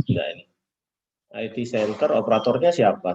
Enggak ini. IT center operatornya siapa?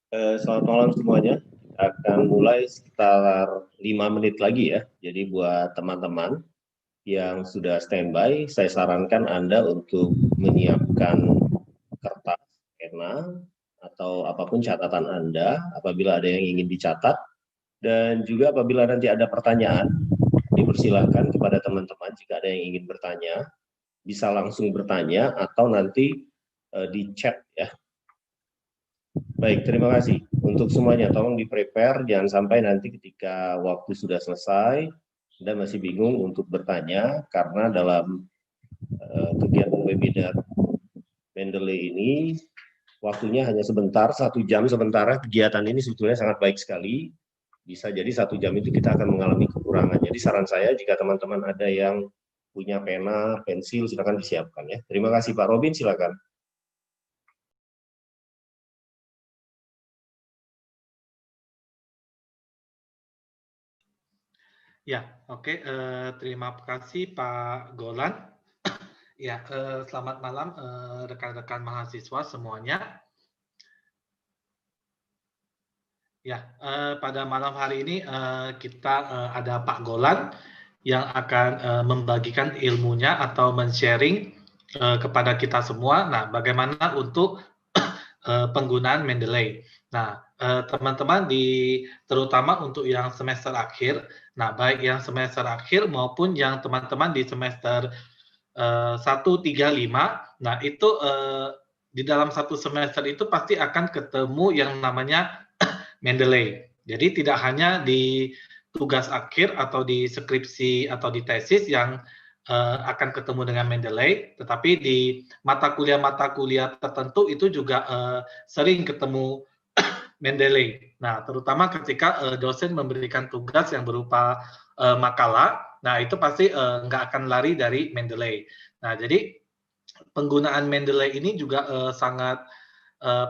Selamat malam semuanya. Akan mulai sekitar 5 menit lagi ya. Jadi buat teman-teman yang sudah standby, saya sarankan Anda untuk menyiapkan kertas, pena, atau apapun catatan Anda apabila ada yang ingin dicatat. Dan juga apabila nanti ada pertanyaan, dipersilahkan kepada teman-teman jika ada yang ingin bertanya, bisa langsung bertanya atau nanti di chat ya. Baik, terima kasih. Untuk semuanya, tolong di-prepare, jangan sampai nanti ketika waktu sudah selesai, Anda masih bingung untuk bertanya, karena dalam kegiatan webinar Mendeley ini, waktunya hanya sebentar, 1 jam, sementara kegiatan ini sebetulnya sangat baik sekali. Bisa jadi 1 jam itu kita akan mengalami kekurangan. Jadi saran saya, jika teman-teman ada yang punya pena, pensil, silakan disiapkan ya. Terima kasih Pak Robin, silakan. Ya, oke. Terima kasih Pak Golan. Ya, selamat malam rekan-rekan mahasiswa semuanya. Ya, pada malam hari ini kita ada Pak Golan yang akan membagikan ilmunya atau men-sharing kepada kita semua. Nah, bagaimana untuk penggunaan Mendeley. Nah, teman-teman terutama untuk yang semester akhir, nah baik yang semester akhir maupun yang teman-teman di semester 1, 3, 5, nah itu di dalam satu semester itu pasti akan ketemu yang namanya Mendeley. Jadi tidak hanya di tugas akhir atau di skripsi atau di tesis yang akan ketemu dengan Mendeley, tetapi di mata kuliah tertentu itu juga sering ketemu Mendeley. Nah, terutama ketika dosen memberikan tugas yang berupa makalah, nah itu pasti nggak akan lari dari Mendeley. Nah, jadi penggunaan Mendeley ini juga sangat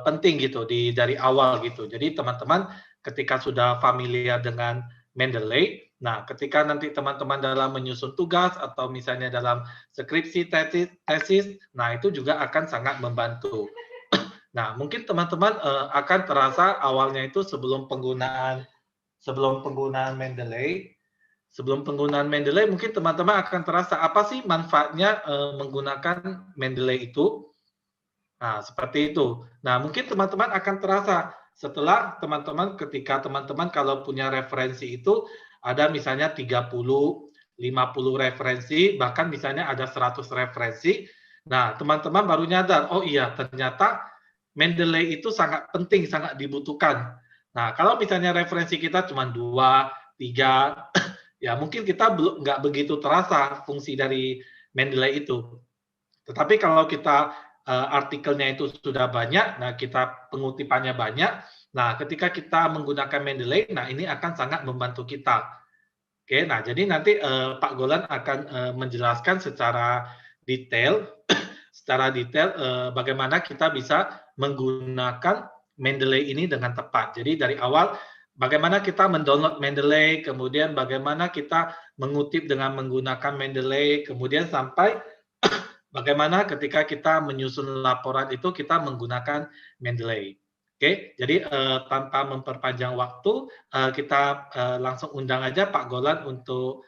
penting gitu dari awal gitu. Jadi teman-teman ketika sudah familiar dengan Mendeley, nah ketika nanti teman-teman dalam menyusun tugas atau misalnya dalam skripsi tesis, nah itu juga akan sangat membantu. Nah, mungkin teman-teman akan terasa awalnya itu sebelum penggunaan Mendeley mungkin teman-teman akan terasa apa sih manfaatnya menggunakan Mendeley itu. Nah, seperti itu. Nah, mungkin teman-teman akan terasa setelah ketika teman-teman kalau punya referensi itu ada misalnya 30, 50 referensi, bahkan misalnya ada 100 referensi. Nah, teman-teman baru nyadar, oh iya ternyata Mendeley itu sangat penting, sangat dibutuhkan. Nah, kalau misalnya referensi kita cuma 2, 3, ya mungkin kita nggak begitu terasa fungsi dari Mendeley itu. Tetapi kalau kita artikelnya itu sudah banyak, nah kita pengutipannya banyak, nah ketika kita menggunakan Mendeley, nah ini akan sangat membantu kita. Oke, nah jadi nanti Pak Golan akan menjelaskan secara detail, bagaimana kita bisa menggunakan Mendeley ini dengan tepat. Jadi dari awal bagaimana kita mendownload Mendeley, kemudian bagaimana kita mengutip dengan menggunakan Mendeley, kemudian sampai bagaimana ketika kita menyusun laporan itu kita menggunakan Mendeley. Oke, jadi tanpa memperpanjang waktu, kita langsung undang aja Pak Golan untuk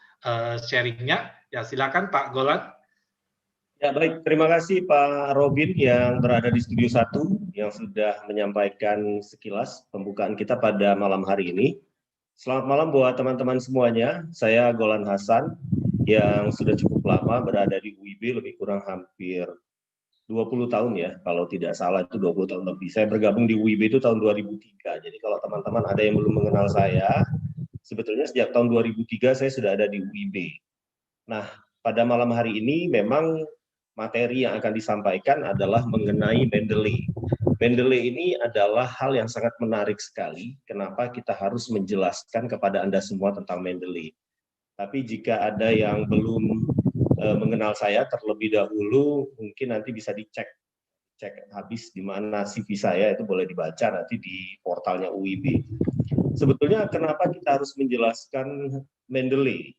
sharingnya. Ya, silakan Pak Golan. Ya baik, terima kasih Pak Robin yang berada di Studio 1 yang sudah menyampaikan sekilas pembukaan kita pada malam hari ini. Selamat malam buat teman-teman semuanya, saya Golan Hasan yang sudah cukup lama berada di UIB, lebih kurang hampir 20 tahun ya, kalau tidak salah itu 20 tahun lebih. Saya bergabung di UIB itu tahun 2003, jadi kalau teman-teman ada yang belum mengenal saya, sebetulnya sejak tahun 2003 saya sudah ada di UIB. Nah, pada malam hari ini memang materi yang akan disampaikan adalah mengenai Mendeley. Mendeley ini adalah hal yang sangat menarik sekali. Kenapa kita harus menjelaskan kepada Anda semua tentang Mendeley? Tapi jika ada yang belum mengenal saya terlebih dahulu, mungkin nanti bisa cek habis di mana CV saya, itu boleh dibaca nanti di portalnya UIB. Sebetulnya kenapa kita harus menjelaskan Mendeley?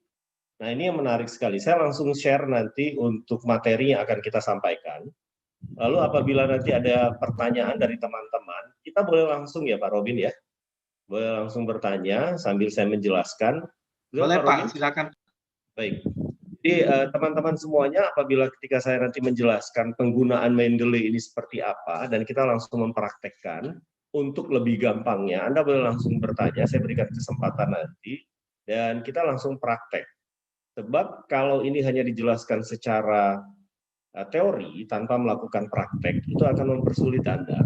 Nah, ini yang menarik sekali. Saya langsung share nanti untuk materi yang akan kita sampaikan. Lalu apabila nanti ada pertanyaan dari teman-teman, kita boleh langsung ya Pak Robin ya, boleh langsung bertanya sambil saya menjelaskan. Boleh Pak Pak, Robin? silakan. Baik. Jadi teman-teman semuanya apabila ketika saya nanti menjelaskan penggunaan Mendeley ini seperti apa dan kita langsung mempraktekkan, untuk lebih gampangnya Anda boleh langsung bertanya, saya berikan kesempatan nanti dan kita langsung praktek. Sebab kalau ini hanya dijelaskan secara teori tanpa melakukan praktek itu akan mempersulit Anda.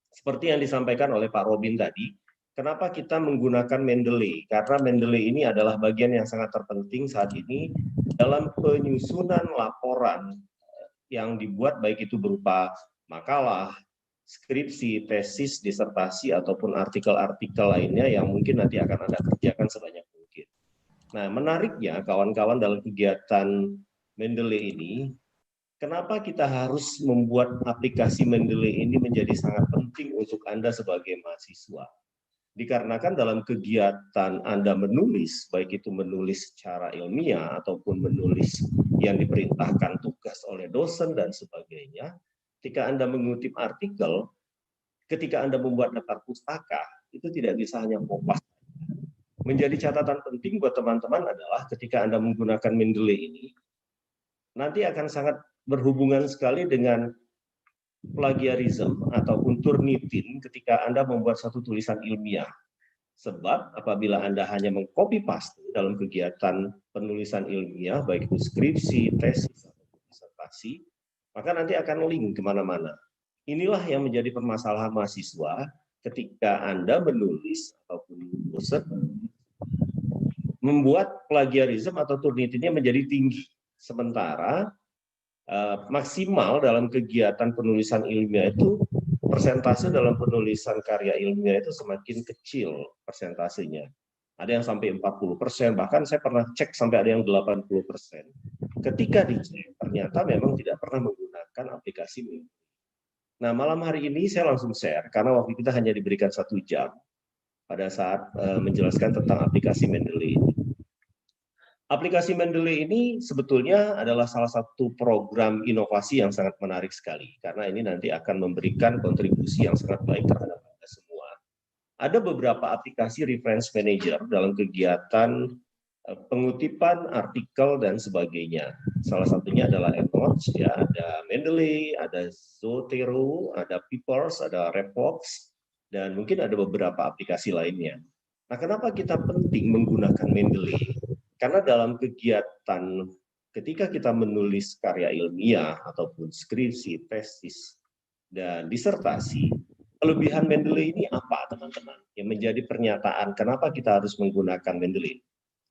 Seperti yang disampaikan oleh Pak Robin tadi, kenapa kita menggunakan Mendeley? Karena Mendeley ini adalah bagian yang sangat terpenting saat ini dalam penyusunan laporan yang dibuat baik itu berupa makalah, skripsi, tesis, disertasi, ataupun artikel-artikel lainnya yang mungkin nanti akan Anda kerjakan sebanyak mungkin. Nah, menariknya kawan-kawan dalam kegiatan Mendeley ini, kenapa kita harus membuat aplikasi Mendeley ini menjadi sangat penting untuk Anda sebagai mahasiswa? Dikarenakan dalam kegiatan Anda menulis, baik itu menulis secara ilmiah ataupun menulis yang diperintahkan tugas oleh dosen dan sebagainya, ketika Anda mengutip artikel, ketika Anda membuat daftar pustaka, itu tidak bisa hanya kopas. Menjadi catatan penting buat teman-teman adalah ketika Anda menggunakan Mendeley ini, nanti akan sangat berhubungan sekali dengan plagiarisme ataupun turnitin ketika Anda membuat satu tulisan ilmiah. Sebab apabila Anda hanya mengcopy paste dalam kegiatan penulisan ilmiah, baik itu skripsi, tesis, atau disertasi, maka nanti akan link kemana-mana. Inilah yang menjadi permasalahan mahasiswa ketika Anda menulis ataupun dosen membuat plagiarisme atau turnitinnya menjadi tinggi. Sementara maksimal dalam kegiatan penulisan ilmiah itu persentase dalam penulisan karya ilmiah itu semakin kecil persentasenya. Ada yang sampai 40%, bahkan saya pernah cek sampai ada yang 80%. Ketika dicek, ternyata memang tidak pernah menggunakan aplikasi Mendeley. Nah, malam hari ini saya langsung share, karena waktu kita hanya diberikan 1 jam pada saat menjelaskan tentang aplikasi Mendeley ini. Aplikasi Mendeley ini sebetulnya adalah salah satu program inovasi yang sangat menarik sekali, karena ini nanti akan memberikan kontribusi yang sangat baik terhadap kita semua. Ada beberapa aplikasi reference manager dalam kegiatan pengutipan artikel dan sebagainya. Salah satunya adalah EndNote, ya, ada Mendeley, ada Zotero, ada Peepers, ada Repbox, dan mungkin ada beberapa aplikasi lainnya. Nah, kenapa kita penting menggunakan Mendeley? Karena dalam kegiatan ketika kita menulis karya ilmiah ataupun skripsi, tesis, dan disertasi, kelebihan Mendeley ini apa, teman-teman? Yang menjadi pernyataan kenapa kita harus menggunakan Mendeley.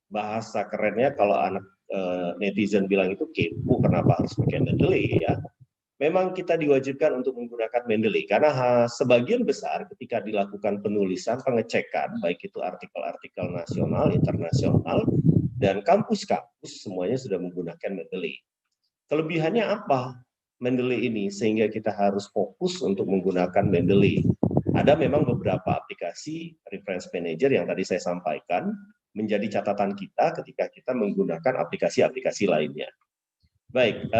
Bahasa kerennya kalau anak netizen bilang itu kepo, kenapa harus pakai Mendeley ya? Memang kita diwajibkan untuk menggunakan Mendeley karena sebagian besar ketika dilakukan penulisan, pengecekan, baik itu artikel-artikel nasional, internasional, dan kampus-kampus semuanya sudah menggunakan Mendeley. Kelebihannya apa Mendeley ini sehingga kita harus fokus untuk menggunakan Mendeley? Ada memang beberapa aplikasi reference manager yang tadi saya sampaikan menjadi catatan kita ketika kita menggunakan aplikasi-aplikasi lainnya. Baik,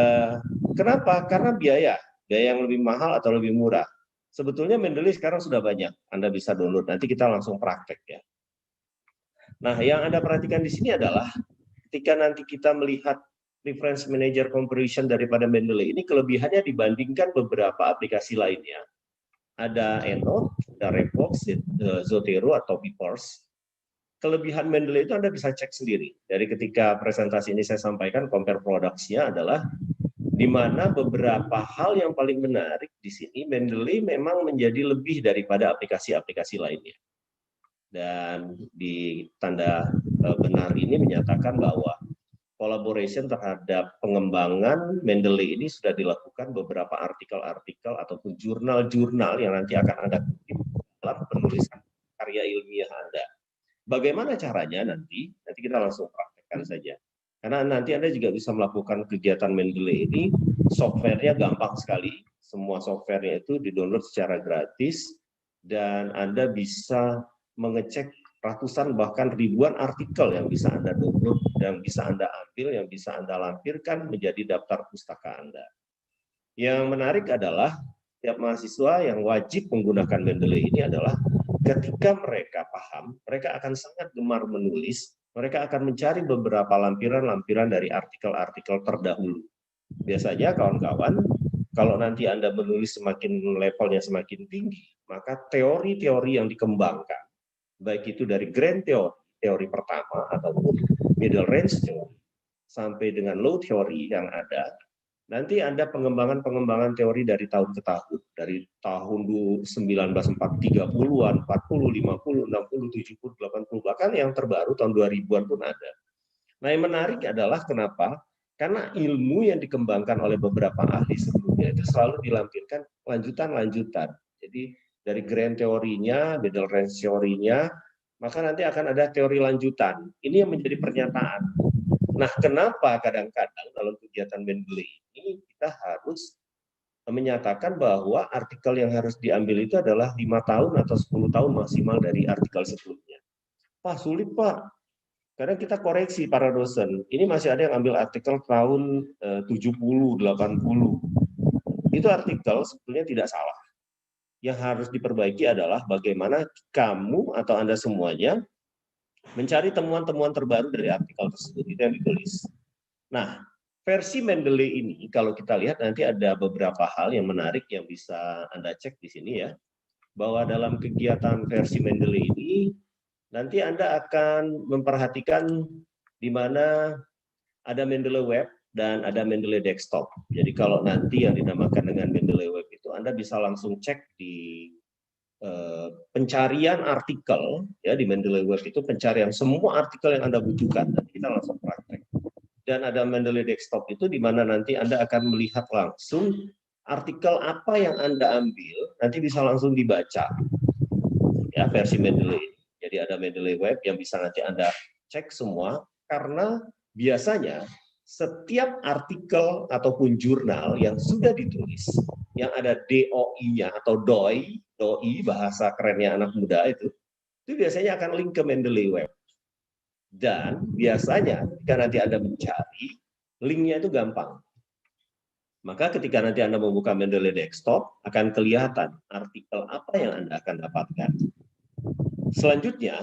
kenapa? Karena biaya yang lebih mahal atau lebih murah. Sebetulnya Mendeley sekarang sudah banyak, Anda bisa download, nanti kita langsung praktek ya. Nah, yang Anda perhatikan di sini adalah ketika nanti kita melihat reference manager comparison daripada Mendeley ini, kelebihannya dibandingkan beberapa aplikasi lainnya. Ada EndNote, ada Repbox, Zotero atau Peepers. Kelebihan Mendeley itu Anda bisa cek sendiri. Dari ketika presentasi ini saya sampaikan, compare products-nya adalah di mana beberapa hal yang paling menarik di sini, Mendeley memang menjadi lebih daripada aplikasi-aplikasi lainnya. Dan di tanda benar ini menyatakan bahwa collaboration terhadap pengembangan Mendeley ini sudah dilakukan beberapa artikel-artikel ataupun jurnal-jurnal yang nanti akan Anda kutip dalam penulisan karya ilmiah Anda. Bagaimana caranya nanti kita langsung praktekkan saja. Karena nanti Anda juga bisa melakukan kegiatan Mendeley ini, software-nya gampang sekali. Semua software-nya itu di-download secara gratis, dan Anda bisa mengecek ratusan bahkan ribuan artikel yang bisa Anda download, yang bisa Anda ambil, yang bisa Anda lampirkan menjadi daftar pustaka Anda. Yang menarik adalah setiap mahasiswa yang wajib menggunakan Mendeley ini adalah ketika mereka paham, mereka akan sangat gemar menulis, mereka akan mencari beberapa lampiran-lampiran dari artikel-artikel terdahulu. Biasanya kawan-kawan, kalau nanti Anda menulis semakin levelnya semakin tinggi, maka teori-teori yang dikembangkan, baik itu dari grand theory, teori pertama, ataupun middle range theory, sampai dengan low theory yang ada, nanti Anda pengembangan teori dari tahun ke tahun, dari tahun 1930-an, 40, 50, 60, 70, 80, bahkan yang terbaru tahun 2000-an pun ada. Nah, yang menarik adalah kenapa? Karena ilmu yang dikembangkan oleh beberapa ahli sebelumnya itu selalu dilampirkan lanjutan-lanjutan. Jadi dari grand teorinya, middle range teorinya, maka nanti akan ada teori lanjutan. Ini yang menjadi pernyataan. Nah, kenapa kadang-kadang dalam kegiatan Mendeley ini kita harus menyatakan bahwa artikel yang harus diambil itu adalah 5 tahun atau 10 tahun maksimal dari artikel sebelumnya. Pak, sulit Pak. Kadang kita koreksi para dosen. Ini masih ada yang ambil artikel tahun 70, 80. Itu artikel sebetulnya tidak salah. Yang harus diperbaiki adalah bagaimana kamu atau Anda semuanya mencari temuan-temuan terbaru dari artikel tersebut, itu yang ditulis. Nah, versi Mendeley ini, kalau kita lihat nanti ada beberapa hal yang menarik yang bisa Anda cek di sini ya, bahwa dalam kegiatan versi Mendeley ini, nanti Anda akan memperhatikan di mana ada Mendeley Web dan ada Mendeley Desktop. Jadi kalau nanti yang dinamakan dengan Mendeley Web itu, Anda bisa langsung cek di pencarian artikel ya di Mendeley Web itu pencarian semua artikel yang Anda butuhkan dan kita langsung praktek. Dan ada Mendeley Desktop itu di mana nanti Anda akan melihat langsung artikel apa yang Anda ambil nanti bisa langsung dibaca ya versi Mendeley. Jadi ada Mendeley Web yang bisa nanti Anda cek semua karena biasanya setiap artikel ataupun jurnal yang sudah ditulis, yang ada DOI-nya atau DOI bahasa kerennya anak muda itu biasanya akan link ke Mendeley Web. Dan biasanya ketika nanti Anda mencari, linknya itu gampang. Maka ketika nanti Anda membuka Mendeley Desktop, akan kelihatan artikel apa yang Anda akan dapatkan. Selanjutnya,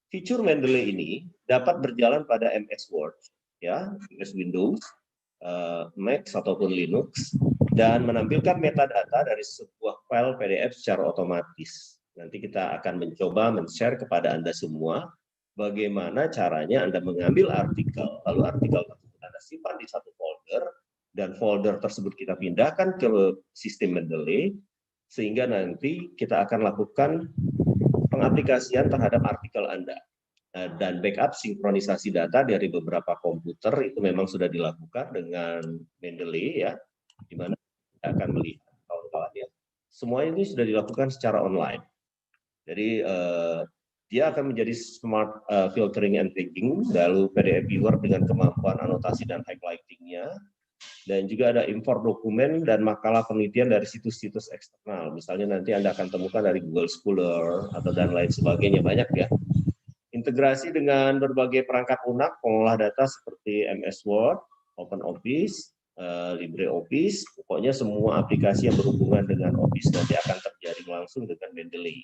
fitur Mendeley ini dapat berjalan pada MS Word, ya, MS Windows, Mac ataupun Linux, dan menampilkan metadata dari sebuah file PDF secara otomatis. Nanti kita akan mencoba men-share kepada Anda semua bagaimana caranya Anda mengambil artikel, lalu artikel tersebut Anda simpan di satu folder, dan folder tersebut kita pindahkan ke sistem Mendeley, sehingga nanti kita akan lakukan pengaplikasian terhadap artikel Anda. Dan backup sinkronisasi data dari beberapa komputer itu memang sudah dilakukan dengan Mendeley ya, di mana kita akan melihat kawan-kawan ya. Semua ini sudah dilakukan secara online. Jadi dia akan menjadi smart filtering and tagging, lalu PDF viewer dengan kemampuan anotasi dan highlighting-nya, dan juga ada import dokumen dan makalah penelitian dari situs-situs eksternal. Misalnya nanti Anda akan temukan dari Google Scholar atau dan lain sebagainya, banyak ya. Integrasi dengan berbagai perangkat lunak pengolah data seperti MS Word, OpenOffice, LibreOffice, pokoknya semua aplikasi yang berhubungan dengan Office nanti akan terjaring langsung dengan Mendeley.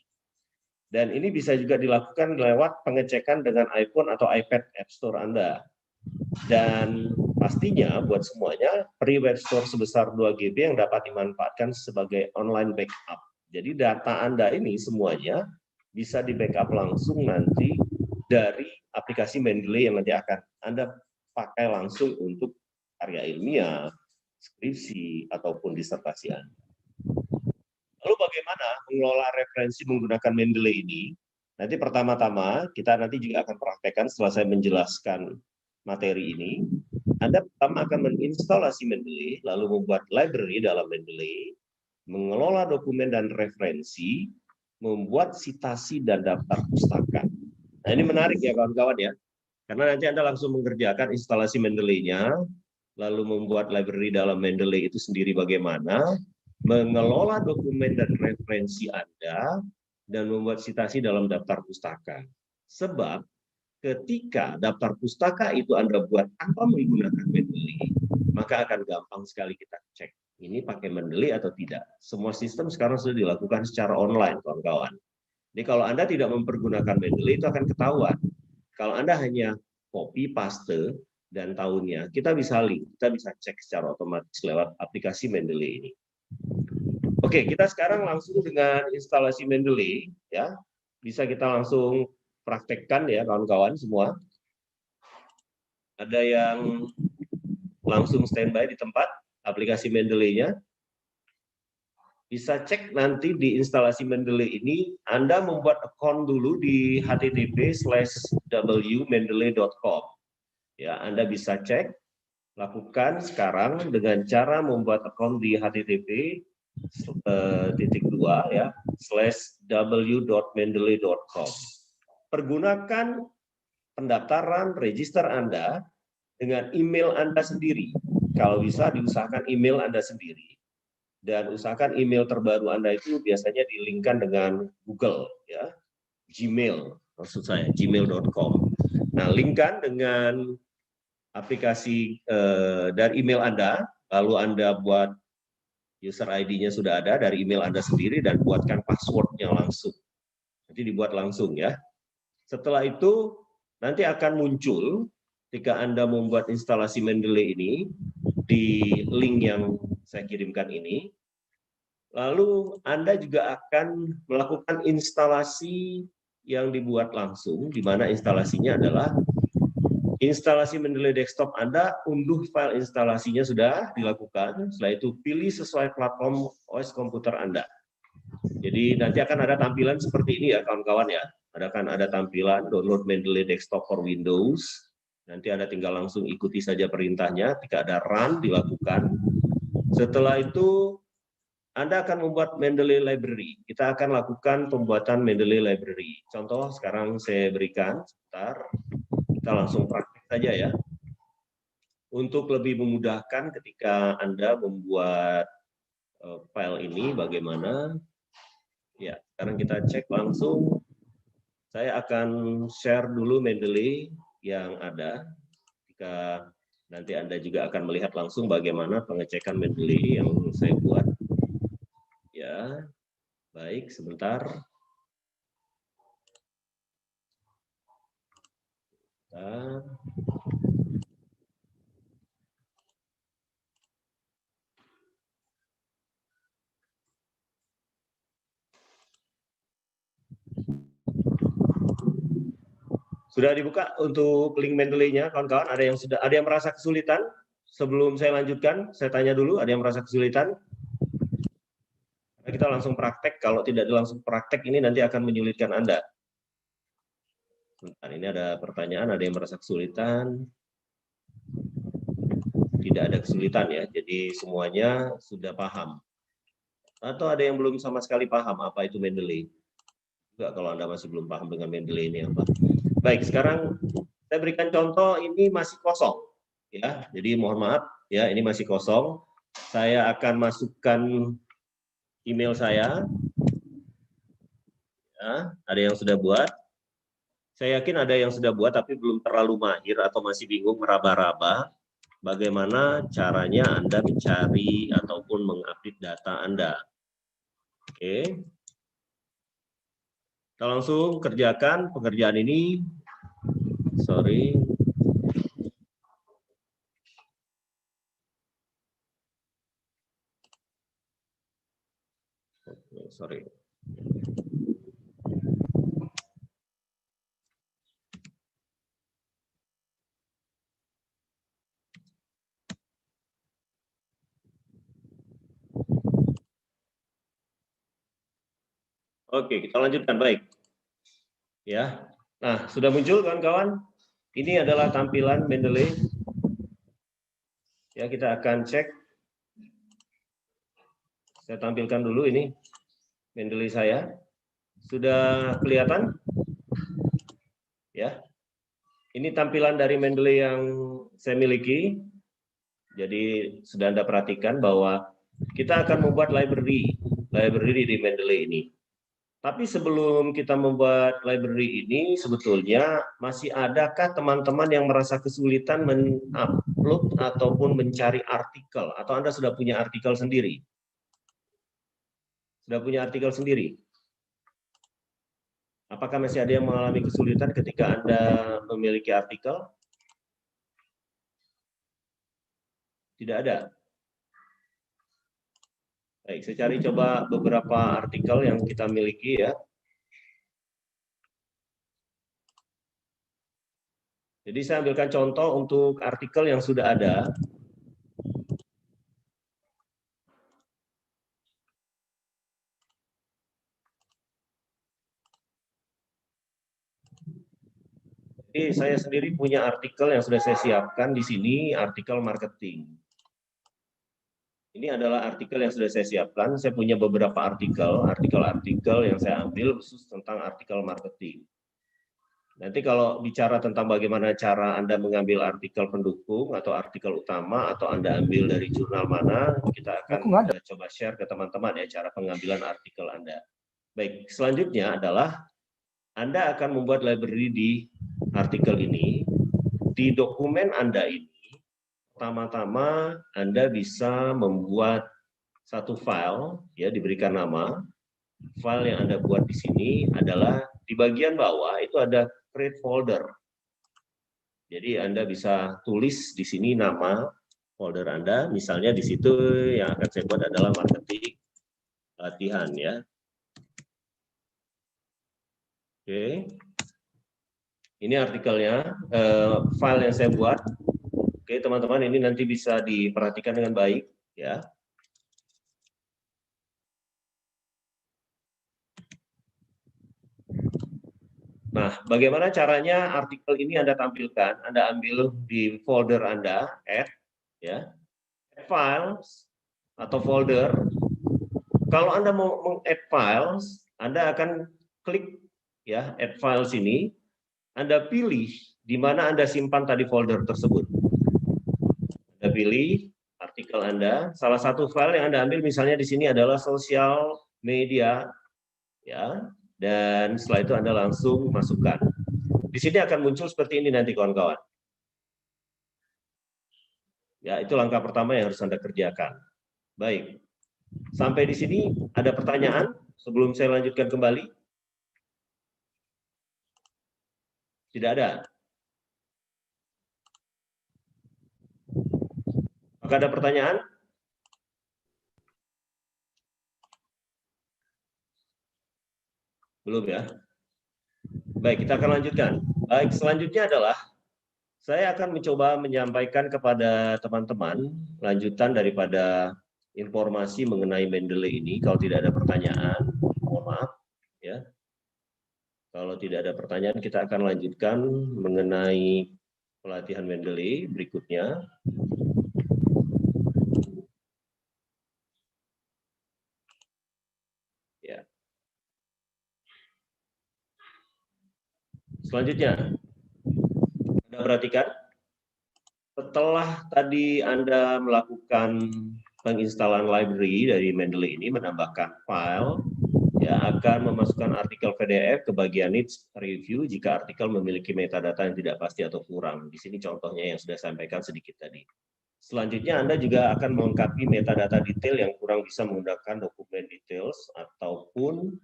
Dan ini bisa juga dilakukan lewat pengecekan dengan iPhone atau iPad App Store Anda. Dan pastinya buat semuanya, free web store sebesar 2 GB yang dapat dimanfaatkan sebagai online backup. Jadi data Anda ini semuanya bisa di-backup langsung nanti dari aplikasi Mendeley yang nanti akan Anda pakai langsung untuk karya ilmiah, skripsi, ataupun disertasi Anda. Lalu bagaimana mengelola referensi menggunakan Mendeley ini? Nanti pertama-tama kita nanti juga akan praktekkan setelah saya menjelaskan materi ini. Anda pertama akan menginstalasi Mendeley, lalu membuat library dalam Mendeley, mengelola dokumen dan referensi, membuat citasi dan daftar pustaka. Nah ini menarik ya kawan-kawan ya, karena nanti Anda langsung mengerjakan instalasi Mendeley-nya, lalu membuat library dalam Mendeley itu sendiri bagaimana, mengelola dokumen dan referensi Anda, dan membuat citasi dalam daftar pustaka. Sebab ketika daftar pustaka itu Anda buat tanpa menggunakan Mendeley, maka akan gampang sekali kita cek ini pakai Mendeley atau tidak. Semua sistem sekarang sudah dilakukan secara online, kawan-kawan. Jadi kalau Anda tidak mempergunakan Mendeley, itu akan ketahuan. Kalau Anda hanya copy, paste, dan tahunnya, kita bisa link, kita bisa cek secara otomatis lewat aplikasi Mendeley ini. Oke, kita sekarang langsung dengan instalasi Mendeley, ya. Bisa kita langsung praktekkan ya, kawan-kawan semua. Ada yang langsung standby di tempat aplikasi Mendeley-nya. Bisa cek nanti di instalasi Mendeley ini, Anda membuat account dulu di http://wmendeley.com. Ya, Anda bisa cek, lakukan sekarang dengan cara membuat account di http://w.mendeley.com. Pergunakan pendaftaran register Anda dengan email Anda sendiri. Kalau bisa diusahakan email Anda sendiri. Dan usahakan email terbaru Anda itu biasanya dilingkan dengan Google, ya, Gmail, maksud saya, gmail.com. Nah, linkkan dengan aplikasi dari email Anda, lalu Anda buat user ID-nya sudah ada dari email Anda sendiri, dan buatkan password-nya langsung. Nanti dibuat langsung ya. Setelah itu, nanti akan muncul ketika Anda membuat instalasi Mendeley ini, di link yang saya kirimkan ini, lalu Anda juga akan melakukan instalasi yang dibuat langsung, di mana instalasinya adalah instalasi Mendeley desktop Anda, unduh file instalasinya sudah dilakukan, setelah itu pilih sesuai platform OS komputer Anda. Jadi nanti akan ada tampilan seperti ini ya kawan-kawan ya, akan ada tampilan download Mendeley desktop for Windows. Nanti Anda tinggal langsung ikuti saja perintahnya, ketika ada run dilakukan. Setelah itu Anda akan membuat Mendeley library. Kita akan lakukan pembuatan Mendeley library. Contoh sekarang saya berikan, sebentar. Kita langsung praktek saja ya. Untuk lebih memudahkan ketika Anda membuat file ini bagaimana. Ya, sekarang kita cek langsung. Saya akan share dulu Mendeley yang ada. Jika nanti Anda juga akan melihat langsung bagaimana pengecekan Mendeley yang saya buat. Ya, baik, sebentar. Sudah dibuka untuk link Mendeley-nya, kawan-kawan? Ada yang merasa kesulitan? Sebelum saya lanjutkan, saya tanya dulu, ada yang merasa kesulitan? Kita langsung praktek, kalau tidak langsung praktek ini nanti akan menyulitkan Anda. Bentar, ini ada pertanyaan, ada yang merasa kesulitan? Tidak ada kesulitan ya, jadi semuanya sudah paham. Atau ada yang belum sama sekali paham apa itu Mendeley? Enggak, kalau Anda masih belum paham dengan Mendeley ini apa. Baik, sekarang saya berikan contoh, ini masih kosong. Ya, jadi mohon maaf, ya ini masih kosong. Saya akan masukkan email saya. Ya, ada yang sudah buat. Saya yakin ada yang sudah buat, tapi belum terlalu mahir atau masih bingung meraba-raba bagaimana caranya Anda mencari ataupun mengupdate data Anda. Oke. Kita langsung kerjakan pekerjaan ini. Sorry. Sorry. Oke, kita lanjutkan, baik. Ya. Nah, sudah muncul kawan-kawan. Ini adalah tampilan Mendeley. Ya, kita akan cek. Saya tampilkan dulu ini Mendeley saya. Sudah kelihatan? Ya. Ini tampilan dari Mendeley yang saya miliki. Jadi sudah Anda perhatikan bahwa kita akan membuat library di Mendeley ini. Tapi sebelum kita membuat library ini, sebetulnya masih adakah teman-teman yang merasa kesulitan mengupload ataupun mencari artikel? Atau Anda sudah punya artikel sendiri? Sudah punya artikel sendiri? Apakah masih ada yang mengalami kesulitan ketika Anda memiliki artikel? Tidak ada. Baik, saya cari coba beberapa artikel yang kita miliki ya. Jadi saya ambilkan contoh untuk artikel yang sudah ada. Jadi saya sendiri punya artikel yang sudah saya siapkan di sini, artikel marketing. Ini adalah artikel yang sudah saya siapkan. Saya punya beberapa artikel yang saya ambil khusus tentang artikel marketing. Nanti kalau bicara tentang bagaimana cara Anda mengambil artikel pendukung atau artikel utama atau Anda ambil dari jurnal mana, kita akan coba share ke teman-teman ya cara pengambilan artikel Anda. Baik, selanjutnya adalah Anda akan membuat library di artikel ini. Di dokumen Anda ini, pertama-tama Anda bisa membuat satu file, ya diberikan nama. File yang Anda buat di sini adalah di bagian bawah itu ada create folder. Jadi Anda bisa tulis di sini nama folder Anda, misalnya di situ yang akan saya buat adalah marketing latihan ya. Oke. Ini artikelnya, file yang saya buat. Oke, teman-teman, ini nanti bisa diperhatikan dengan baik ya. Nah, bagaimana caranya artikel ini Anda tampilkan? Anda ambil di folder Anda, add ya. Add files atau folder. Kalau Anda mau meng-add files, Anda akan klik ya, add files ini. Anda pilih di mana Anda simpan tadi folder tersebut. Anda pilih artikel Anda, salah satu file yang Anda ambil misalnya di sini adalah sosial media, ya, dan setelah itu Anda langsung masukkan. Di sini akan muncul seperti ini nanti kawan-kawan. Ya, itu langkah pertama yang harus Anda kerjakan. Baik, sampai di sini ada pertanyaan sebelum saya lanjutkan kembali? Tidak ada. Apakah ada pertanyaan? Belum ya? Baik, kita akan lanjutkan. Baik, selanjutnya adalah saya akan mencoba menyampaikan kepada teman-teman lanjutan daripada informasi mengenai Mendeley ini. Kalau tidak ada pertanyaan, mohon maaf ya. Kalau tidak ada pertanyaan, kita akan lanjutkan mengenai pelatihan Mendeley berikutnya. Ya. Selanjutnya, Anda perhatikan, setelah tadi Anda melakukan penginstalan library dari Mendeley ini, menambahkan file, ya, akan memasukkan artikel PDF ke bagian needs review jika artikel memiliki metadata yang tidak pasti atau kurang. Di sini contohnya yang sudah saya sampaikan sedikit tadi. Selanjutnya Anda juga akan melengkapi metadata detail yang kurang bisa menggunakan dokumen details ataupun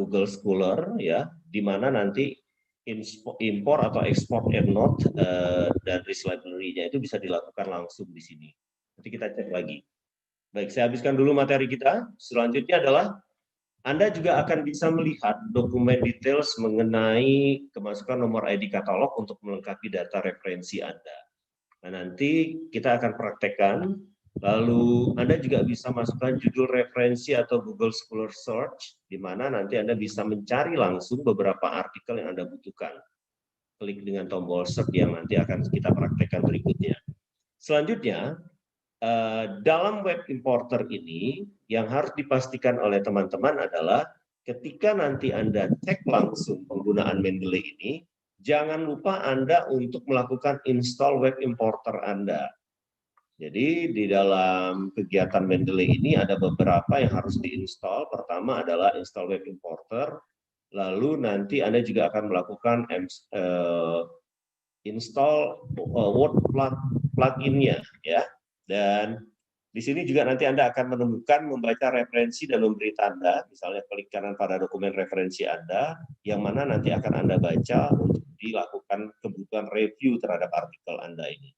Google Scholar, ya, di mana nanti impor atau ekspor EndNote dan RIS library-nya itu bisa dilakukan langsung di sini. Nanti kita cek lagi. Baik, saya habiskan dulu materi kita. Selanjutnya adalah Anda juga akan bisa melihat dokumen details mengenai kemasukan nomor ID katalog untuk melengkapi data referensi Anda. Nah, nanti kita akan praktekkan, lalu Anda juga bisa masukkan judul referensi atau Google Scholar Search, di mana nanti Anda bisa mencari langsung beberapa artikel yang Anda butuhkan. Klik dengan tombol search yang nanti akan kita praktekkan berikutnya. Selanjutnya, dalam web importer ini, yang harus dipastikan oleh teman-teman adalah ketika nanti Anda cek langsung penggunaan Mendeley ini, jangan lupa Anda untuk melakukan install web importer Anda. Jadi di dalam kegiatan Mendeley ini ada beberapa yang harus diinstal. Pertama adalah install web importer, lalu nanti Anda juga akan melakukan install Word plugin-nya, ya. Dan di sini juga nanti Anda akan menemukan membaca referensi dan memberi tanda, misalnya klik kanan pada dokumen referensi Anda, yang mana nanti akan Anda baca untuk dilakukan kebutuhan review terhadap artikel Anda ini.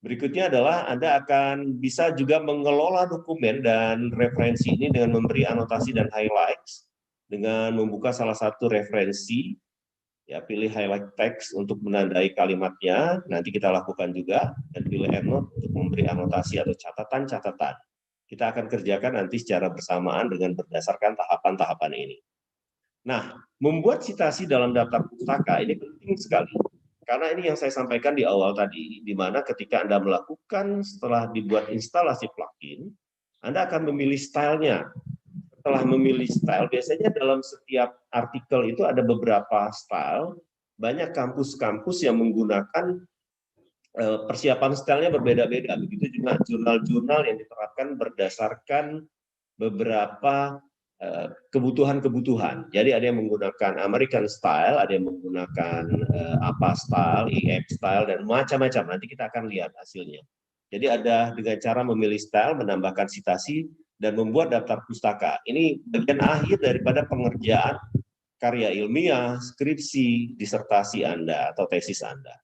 Berikutnya adalah Anda akan bisa juga mengelola dokumen dan referensi ini dengan memberi anotasi dan highlights, dengan membuka salah satu referensi, ya, pilih highlight text untuk menandai kalimatnya, nanti kita lakukan juga, dan pilih EndNote untuk memberi anotasi atau catatan-catatan. Kita akan kerjakan nanti secara bersamaan dengan berdasarkan tahapan-tahapan ini. Nah, membuat citasi dalam daftar pustaka ini penting sekali. Karena ini yang saya sampaikan di awal tadi, di mana ketika Anda melakukan setelah dibuat instalasi plugin, Anda akan memilih stylenya. Setelah memilih style, biasanya dalam setiap artikel itu ada beberapa style, banyak kampus-kampus yang menggunakan persiapan stylenya berbeda-beda. Begitu juga jurnal-jurnal yang diterapkan berdasarkan beberapa kebutuhan-kebutuhan. Jadi ada yang menggunakan American style, ada yang menggunakan apa style, EF style, dan macam-macam. Nanti kita akan lihat hasilnya. Jadi ada dengan cara memilih style, menambahkan citasi, dan membuat daftar pustaka. Ini bagian akhir daripada pengerjaan karya ilmiah, skripsi, disertasi Anda, atau tesis Anda.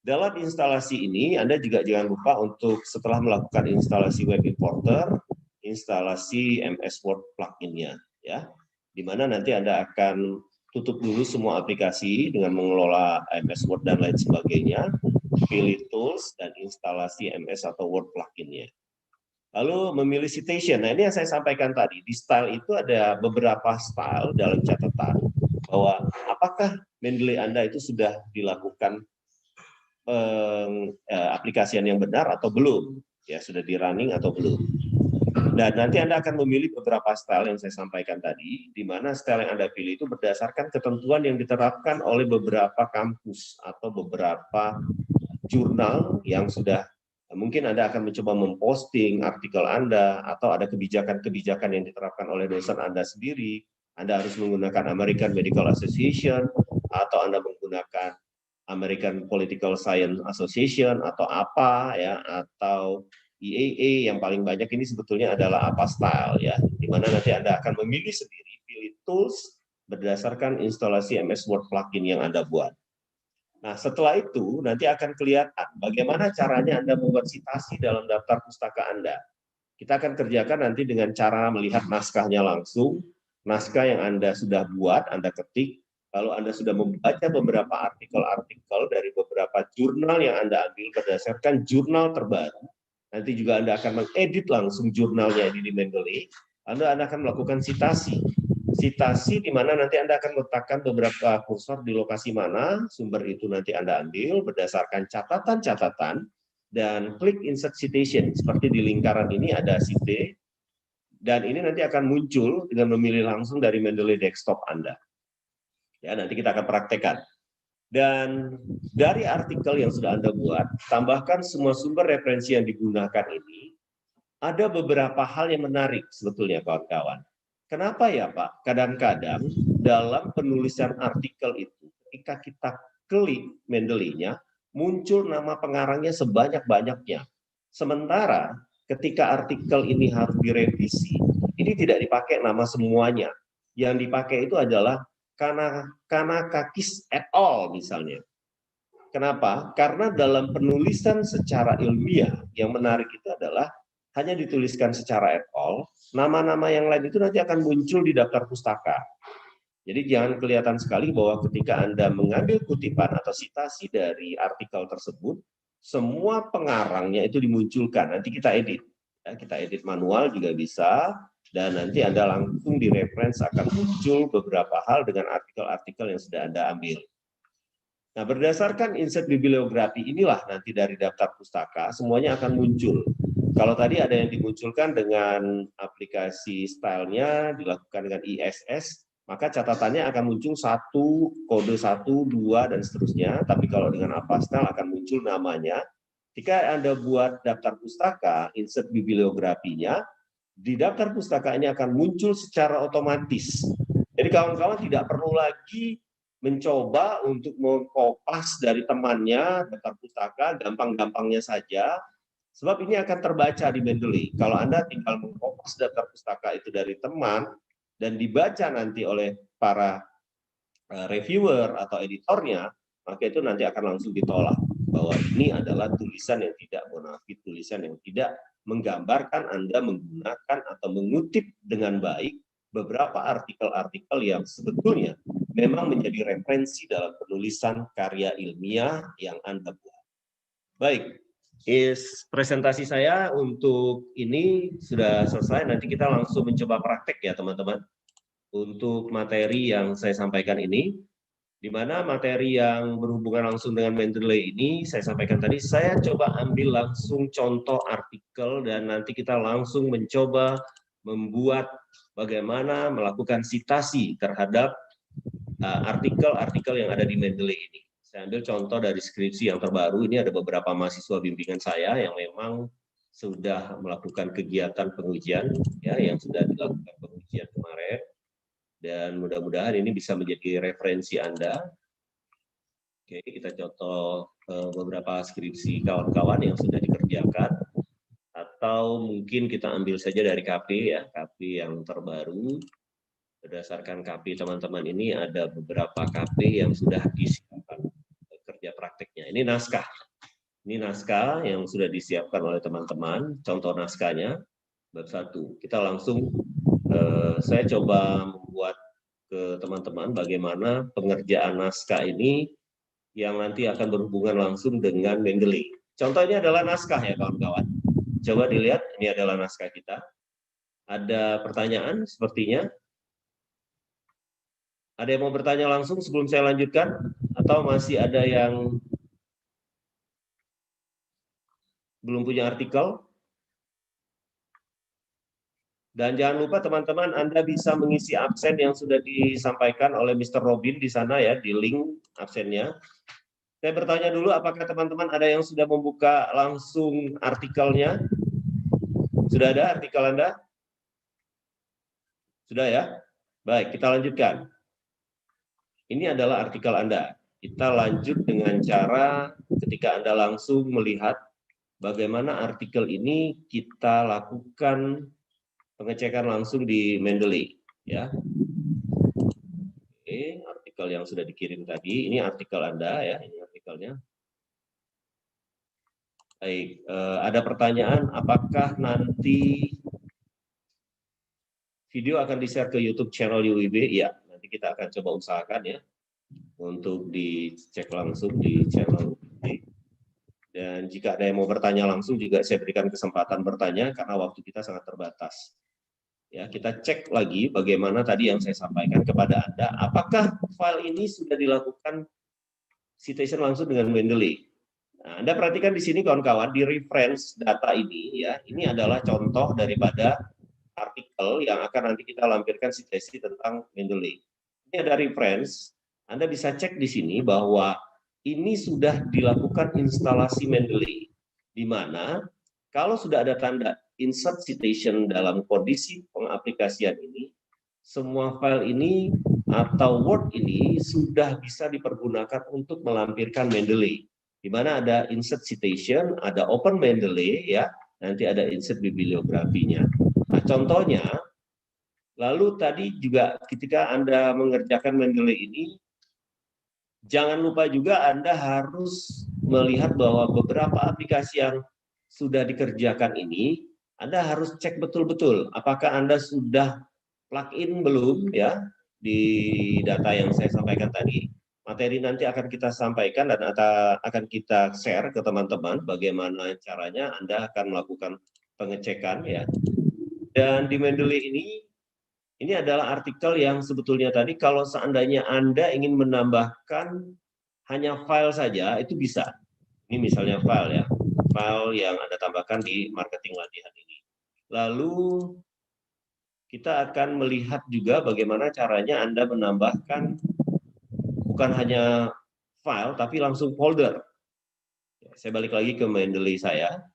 Dalam instalasi ini, Anda juga jangan lupa untuk setelah melakukan instalasi web importer, instalasi MS Word plugin-nya, ya, di mana nanti Anda akan tutup dulu semua aplikasi dengan mengelola MS Word dan lain sebagainya, pilih tools dan instalasi MS atau Word plugin-nya. Lalu memilih citation. Nah, ini yang saya sampaikan tadi, di style itu ada beberapa style dalam catatan bahwa apakah Mendeley Anda itu sudah dilakukan aplikasian yang benar atau belum, ya, sudah di running atau belum. Dan nanti Anda akan memilih beberapa style yang saya sampaikan tadi, di mana style yang Anda pilih itu berdasarkan ketentuan yang diterapkan oleh beberapa kampus atau beberapa jurnal yang sudah, mungkin Anda akan mencoba memposting artikel Anda, atau ada kebijakan-kebijakan yang diterapkan oleh dosen Anda sendiri. Anda harus menggunakan American Medical Association, atau Anda menggunakan American Political Science Association, atau apa, ya, atau IAA. Yang paling banyak ini sebetulnya adalah apa style, ya, di mana nanti Anda akan memilih sendiri, pilih tools berdasarkan instalasi MS Word plugin yang Anda buat. Nah, setelah itu nanti akan kelihatan bagaimana caranya Anda membuat citasi dalam daftar pustaka Anda. Kita akan kerjakan nanti dengan cara melihat naskahnya langsung, naskah yang Anda sudah buat, Anda ketik, lalu Anda sudah membaca beberapa artikel-artikel dari beberapa jurnal yang Anda ambil berdasarkan jurnal terbaru. Nanti juga Anda akan mengedit langsung jurnalnya di Mendeley. Anda akan melakukan citasi. Citasi di mana nanti Anda akan letakkan beberapa kursor di lokasi mana sumber itu nanti Anda ambil berdasarkan catatan-catatan, dan klik insert citation. Seperti di lingkaran ini ada cite, dan ini nanti akan muncul dengan memilih langsung dari Mendeley desktop Anda. Ya, nanti kita akan praktekkan. Dan dari artikel yang sudah Anda buat, tambahkan semua sumber referensi yang digunakan ini. Ada beberapa hal yang menarik sebetulnya, kawan-kawan. Kenapa ya, Pak? Kadang-kadang dalam penulisan artikel itu, ketika kita klik Mendeley-nya, muncul nama pengarangnya sebanyak-banyaknya. Sementara ketika artikel ini harus direvisi, ini tidak dipakai nama semuanya. Yang dipakai itu adalah Kanakakis et al. Misalnya. Kenapa? Karena dalam penulisan secara ilmiah, yang menarik itu adalah hanya dituliskan secara et al. Nama-nama yang lain itu nanti akan muncul di daftar pustaka. Jadi jangan kelihatan sekali bahwa ketika Anda mengambil kutipan atau citasi dari artikel tersebut, semua pengarangnya itu dimunculkan. Nanti kita edit. Ya, kita edit manual juga bisa, dan nanti Anda langsung di reference akan muncul beberapa hal dengan artikel-artikel yang sudah Anda ambil. Nah, berdasarkan insert bibliografi inilah nanti dari daftar pustaka, semuanya akan muncul. Kalau tadi ada yang dimunculkan dengan aplikasi stylenya, dilakukan dengan ISS, maka catatannya akan muncul 1, kode 1, 2, dan seterusnya. Tapi kalau dengan apa style akan muncul namanya, Jika Anda buat daftar pustaka, insert bibliografinya, di daftar pustaka ini akan muncul secara otomatis. Jadi kawan-kawan tidak perlu lagi mencoba untuk mengkopas dari temannya daftar pustaka, gampang-gampangnya saja, sebab ini akan terbaca di Mendeley. Kalau Anda tinggal mengkopas daftar pustaka itu dari teman, dan dibaca nanti oleh para reviewer atau editornya, maka itu nanti akan langsung ditolak bahwa ini adalah tulisan yang tidak bonafit, tulisan yang tidak menggambarkan Anda menggunakan atau mengutip dengan baik beberapa artikel-artikel yang sebetulnya memang menjadi referensi dalam penulisan karya ilmiah yang Anda buat. Baik, presentasi saya untuk ini sudah selesai. Nanti kita langsung mencoba praktek ya teman-teman. Untuk materi yang saya sampaikan ini, di mana materi yang berhubungan langsung dengan Mendeley ini, saya sampaikan tadi, saya coba ambil langsung contoh artikel dan nanti kita langsung mencoba membuat bagaimana melakukan sitasi terhadap artikel-artikel yang ada di Mendeley ini. Saya ambil contoh dari skripsi yang terbaru, ini ada beberapa mahasiswa bimbingan saya yang memang sudah melakukan kegiatan pengujian, ya, yang sudah dilakukan pengujian kemarin. Dan mudah-mudahan ini bisa menjadi referensi Anda. Oke, kita contoh beberapa skripsi kawan-kawan yang sudah dikerjakan. Atau mungkin kita ambil saja dari KP, ya, KP yang terbaru. Berdasarkan KP teman-teman ini ada beberapa KP yang sudah disiapkan kerja prakteknya. Ini naskah. Ini naskah yang sudah disiapkan oleh teman-teman. Contoh naskahnya, bab 1. Kita langsung saya coba membuat ke teman-teman bagaimana pengerjaan naskah ini yang nanti akan berhubungan langsung dengan Mendeley. Contohnya adalah naskah ya kawan-kawan. Coba dilihat, ini adalah naskah kita. Ada pertanyaan sepertinya. Ada yang mau bertanya langsung sebelum saya lanjutkan? Atau masih ada yang belum punya artikel? Dan jangan lupa teman-teman, Anda bisa mengisi absen yang sudah disampaikan oleh Mr. Robin di sana ya, di link absennya. Saya bertanya dulu, apakah teman-teman ada yang sudah membuka langsung artikelnya? Sudah ada artikel Anda? Sudah ya? Baik, kita lanjutkan. Ini adalah artikel Anda. Kita lanjut dengan cara ketika Anda langsung melihat bagaimana artikel ini kita lakukan pengecekan langsung di Mendeley, ya. Oke, artikel yang sudah dikirim tadi, ini artikel Anda ya, ini artikelnya. Baik, ada pertanyaan, apakah nanti video akan di-share ke YouTube channel UIB? Ya, nanti kita akan coba usahakan ya, untuk dicek langsung di channel UIB. Dan jika ada yang mau bertanya langsung juga saya berikan kesempatan bertanya karena waktu kita sangat terbatas. Ya, kita cek lagi bagaimana tadi yang saya sampaikan kepada Anda, apakah file ini sudah dilakukan citation langsung dengan Mendeley. Nah, Anda perhatikan di sini kawan-kawan, di reference data ini, ya, ini adalah contoh daripada artikel yang akan nanti kita lampirkan citasi tentang Mendeley. Ini ada reference, Anda bisa cek di sini bahwa ini sudah dilakukan instalasi Mendeley, di mana kalau sudah ada tanda insert citation dalam kondisi pengaplikasian ini, semua file ini atau Word ini sudah bisa dipergunakan untuk melampirkan Mendeley. Di mana ada insert citation, ada open Mendeley, ya, nanti ada insert bibliografinya. Nah, contohnya, lalu tadi juga ketika Anda mengerjakan Mendeley ini, jangan lupa juga Anda harus melihat bahwa beberapa aplikasi yang sudah dikerjakan ini, Anda harus cek betul-betul apakah Anda sudah plug-in belum ya di data yang saya sampaikan tadi. Materi nanti akan kita sampaikan dan akan kita share ke teman-teman bagaimana caranya Anda akan melakukan pengecekan ya. Dan di Mendeley ini adalah artikel yang sebetulnya tadi kalau seandainya Anda ingin menambahkan hanya file saja itu bisa. Ini misalnya file ya, file yang Anda tambahkan di marketing latihan ini. Lalu kita akan melihat juga bagaimana caranya Anda menambahkan bukan hanya file tapi langsung folder. Saya balik lagi ke Mendeley saya.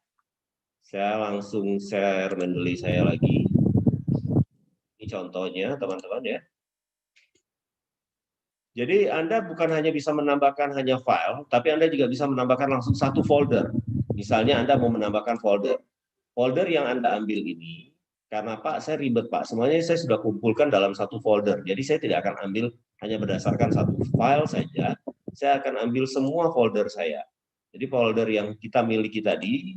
Saya langsung share Mendeley saya lagi. Ini contohnya, teman-teman ya. Jadi Anda bukan hanya bisa menambahkan hanya file, tapi Anda juga bisa menambahkan langsung satu folder. Misalnya Anda mau menambahkan folder. Folder yang Anda ambil ini, karena Pak, saya ribet Pak, semuanya saya sudah kumpulkan dalam satu folder. Jadi saya tidak akan ambil hanya berdasarkan satu file saja, saya akan ambil semua folder saya. Jadi folder yang kita miliki tadi,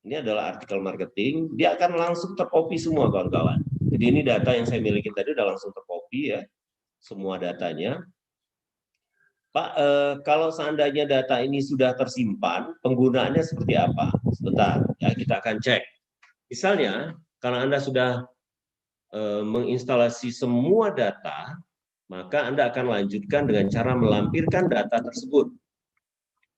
ini adalah artikel marketing, dia akan langsung tercopy semua kawan-kawan. Jadi ini data yang saya miliki tadi sudah langsung tercopy ya, semua datanya. Pak, kalau seandainya data ini sudah tersimpan, penggunaannya seperti apa? Sebentar, ya kita akan cek. Misalnya, kalau Anda sudah menginstalasi semua data, maka Anda akan lanjutkan dengan cara melampirkan data tersebut.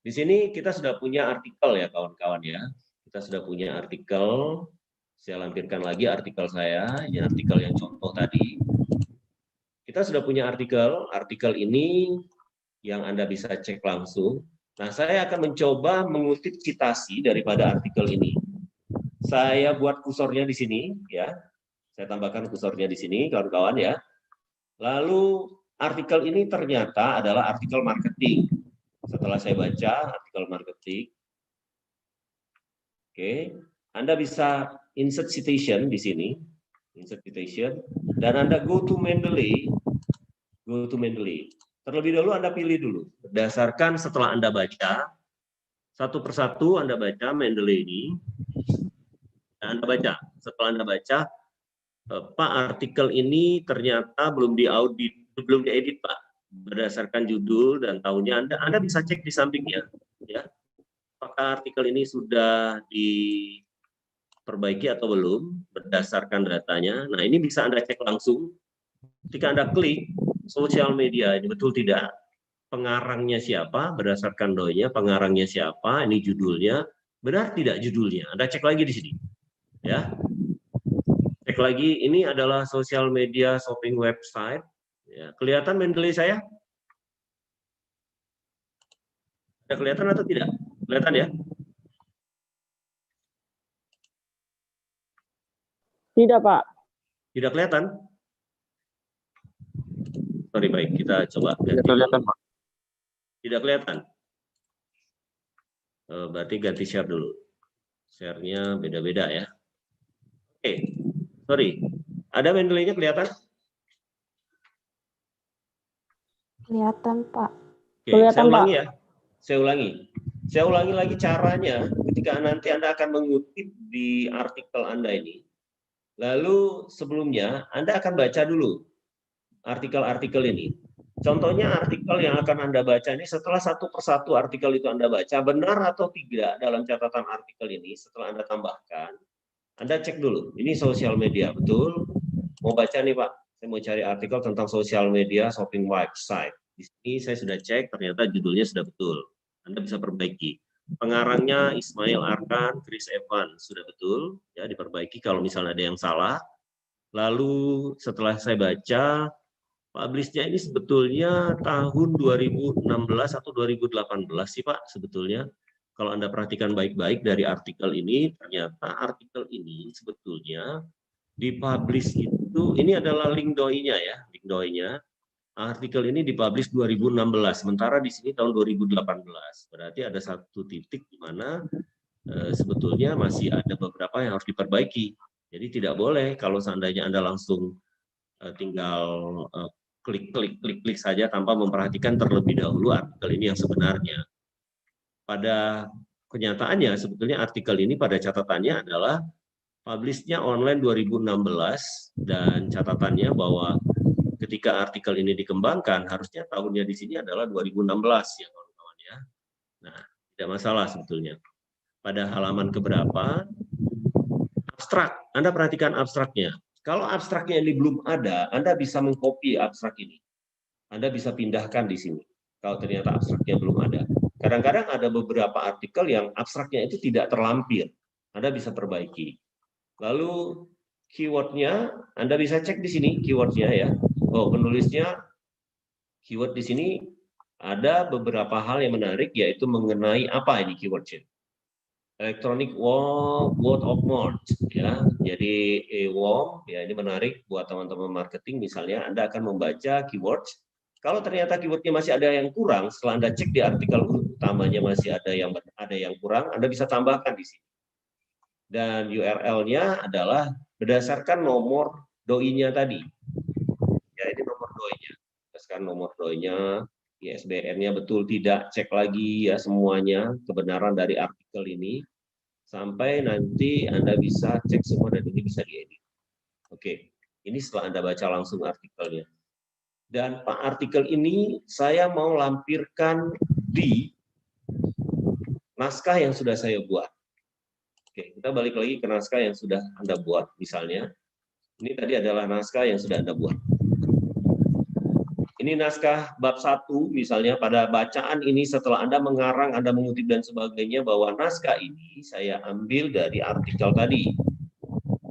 Di sini kita sudah punya artikel ya kawan-kawan ya. Kita sudah punya artikel. Saya lampirkan lagi artikel saya, ini artikel yang contoh tadi. Kita sudah punya artikel. Artikel ini yang Anda bisa cek langsung. Nah, saya akan mencoba mengutip citasi daripada artikel ini. Saya buat kursornya di sini, ya. Saya tambahkan kursornya di sini, kawan-kawan ya. Lalu artikel ini ternyata adalah artikel marketing. Setelah saya baca artikel marketing, oke, Anda bisa insert citation di sini, insert citation, dan Anda go to Mendeley. Terlebih dahulu Anda pilih dulu, berdasarkan setelah Anda baca, satu persatu Anda baca Mendeley ini, dan Anda baca, setelah Anda baca, Pak artikel ini ternyata belum diedit Pak, berdasarkan judul dan tahunnya, Anda bisa cek di sampingnya, ya, apakah artikel ini sudah diperbaiki atau belum, berdasarkan datanya. Nah ini bisa Anda cek langsung, ketika Anda klik, sosial media ini betul tidak, pengarangnya siapa, berdasarkan doi-nya, pengarangnya siapa, ini judulnya, benar tidak judulnya, Anda cek lagi di sini, ya. Cek lagi, ini adalah sosial media shopping website, ya. Kelihatan Mendeley saya? Ada kelihatan atau tidak? Kelihatan ya? Tidak, Pak. Tidak kelihatan? Sorry, baik, kita coba. Tidak kelihatan, Pak. Tidak kelihatan? Berarti ganti share dulu. Share-nya beda-beda ya. Oke, sorry. Ada Mendeley-nya kelihatan? Kelihatan, Pak. Oke, Kelihatan, saya ulangi Pak. ya. Saya ulangi lagi caranya ketika nanti Anda akan mengutip di artikel Anda ini. Lalu sebelumnya Anda akan baca dulu artikel-artikel ini. Contohnya artikel yang akan Anda baca ini, setelah satu persatu artikel itu Anda baca, benar atau tidak dalam catatan artikel ini, setelah Anda tambahkan, Anda cek dulu. Ini sosial media, betul? Mau baca nih Pak, saya mau cari artikel tentang sosial media shopping website. Di sini saya sudah cek, ternyata judulnya sudah betul. Anda bisa perbaiki. Pengarangnya Ismail Arkan, Chris Evans, sudah betul, ya diperbaiki kalau misalnya ada yang salah. Lalu setelah saya baca, publish-nya ini sebetulnya tahun 2016 atau 2018 sih Pak, sebetulnya. Kalau Anda perhatikan baik-baik dari artikel ini, ternyata artikel ini sebetulnya dipublish itu, ini adalah link doi-nya ya, link doi-nya. Artikel ini dipublish 2016, sementara di sini tahun 2018. Berarti ada satu titik di mana sebetulnya masih ada beberapa yang harus diperbaiki. Jadi tidak boleh kalau seandainya Anda langsung tinggal klik saja tanpa memperhatikan terlebih dahulu artikel ini yang sebenarnya. Pada kenyataannya sebetulnya artikel ini pada catatannya adalah publish-nya online 2016 dan catatannya bahwa ketika artikel ini dikembangkan harusnya tahunnya di sini adalah 2016 ya kawan-kawan ya. Nah, tidak masalah sebetulnya. Pada halaman keberapa? Abstrak. Anda perhatikan abstraknya. Kalau abstraknya ini belum ada, Anda bisa mengcopy abstrak ini. Anda bisa pindahkan di sini. Kalau ternyata abstraknya belum ada. Kadang-kadang ada beberapa artikel yang abstraknya itu tidak terlampir. Anda bisa perbaiki. Lalu keyword-nya, Anda bisa cek di sini keyword-nya ya. Oh, penulisnya keyword di sini ada beberapa hal yang menarik, yaitu mengenai apa ini keyword chain. Electronic word of mouth, ya. Jadi WOM, ya, ini menarik buat teman-teman marketing. Misalnya Anda akan membaca keywords. Kalau ternyata keywordnya masih ada yang kurang, setelah Anda cek di artikel utamanya masih ada yang kurang, Anda bisa tambahkan di sini. Dan URL-nya adalah berdasarkan nomor doi-nya tadi. Ya, ini nomor doi-nya. Berdasarkan nomor doi-nya, ISBN-nya betul tidak, cek lagi ya semuanya kebenaran dari artikel ini. Sampai nanti Anda bisa cek semua dan ini bisa diedit. Oke, ini setelah Anda baca langsung artikelnya. Dan Pak, artikel ini saya mau lampirkan di naskah yang sudah saya buat. Oke, kita balik lagi ke naskah yang sudah Anda buat. Misalnya, ini tadi adalah naskah yang sudah Anda buat. Ini naskah bab 1, misalnya pada bacaan ini setelah Anda mengarang, Anda mengutip dan sebagainya, bahwa naskah ini saya ambil dari artikel tadi.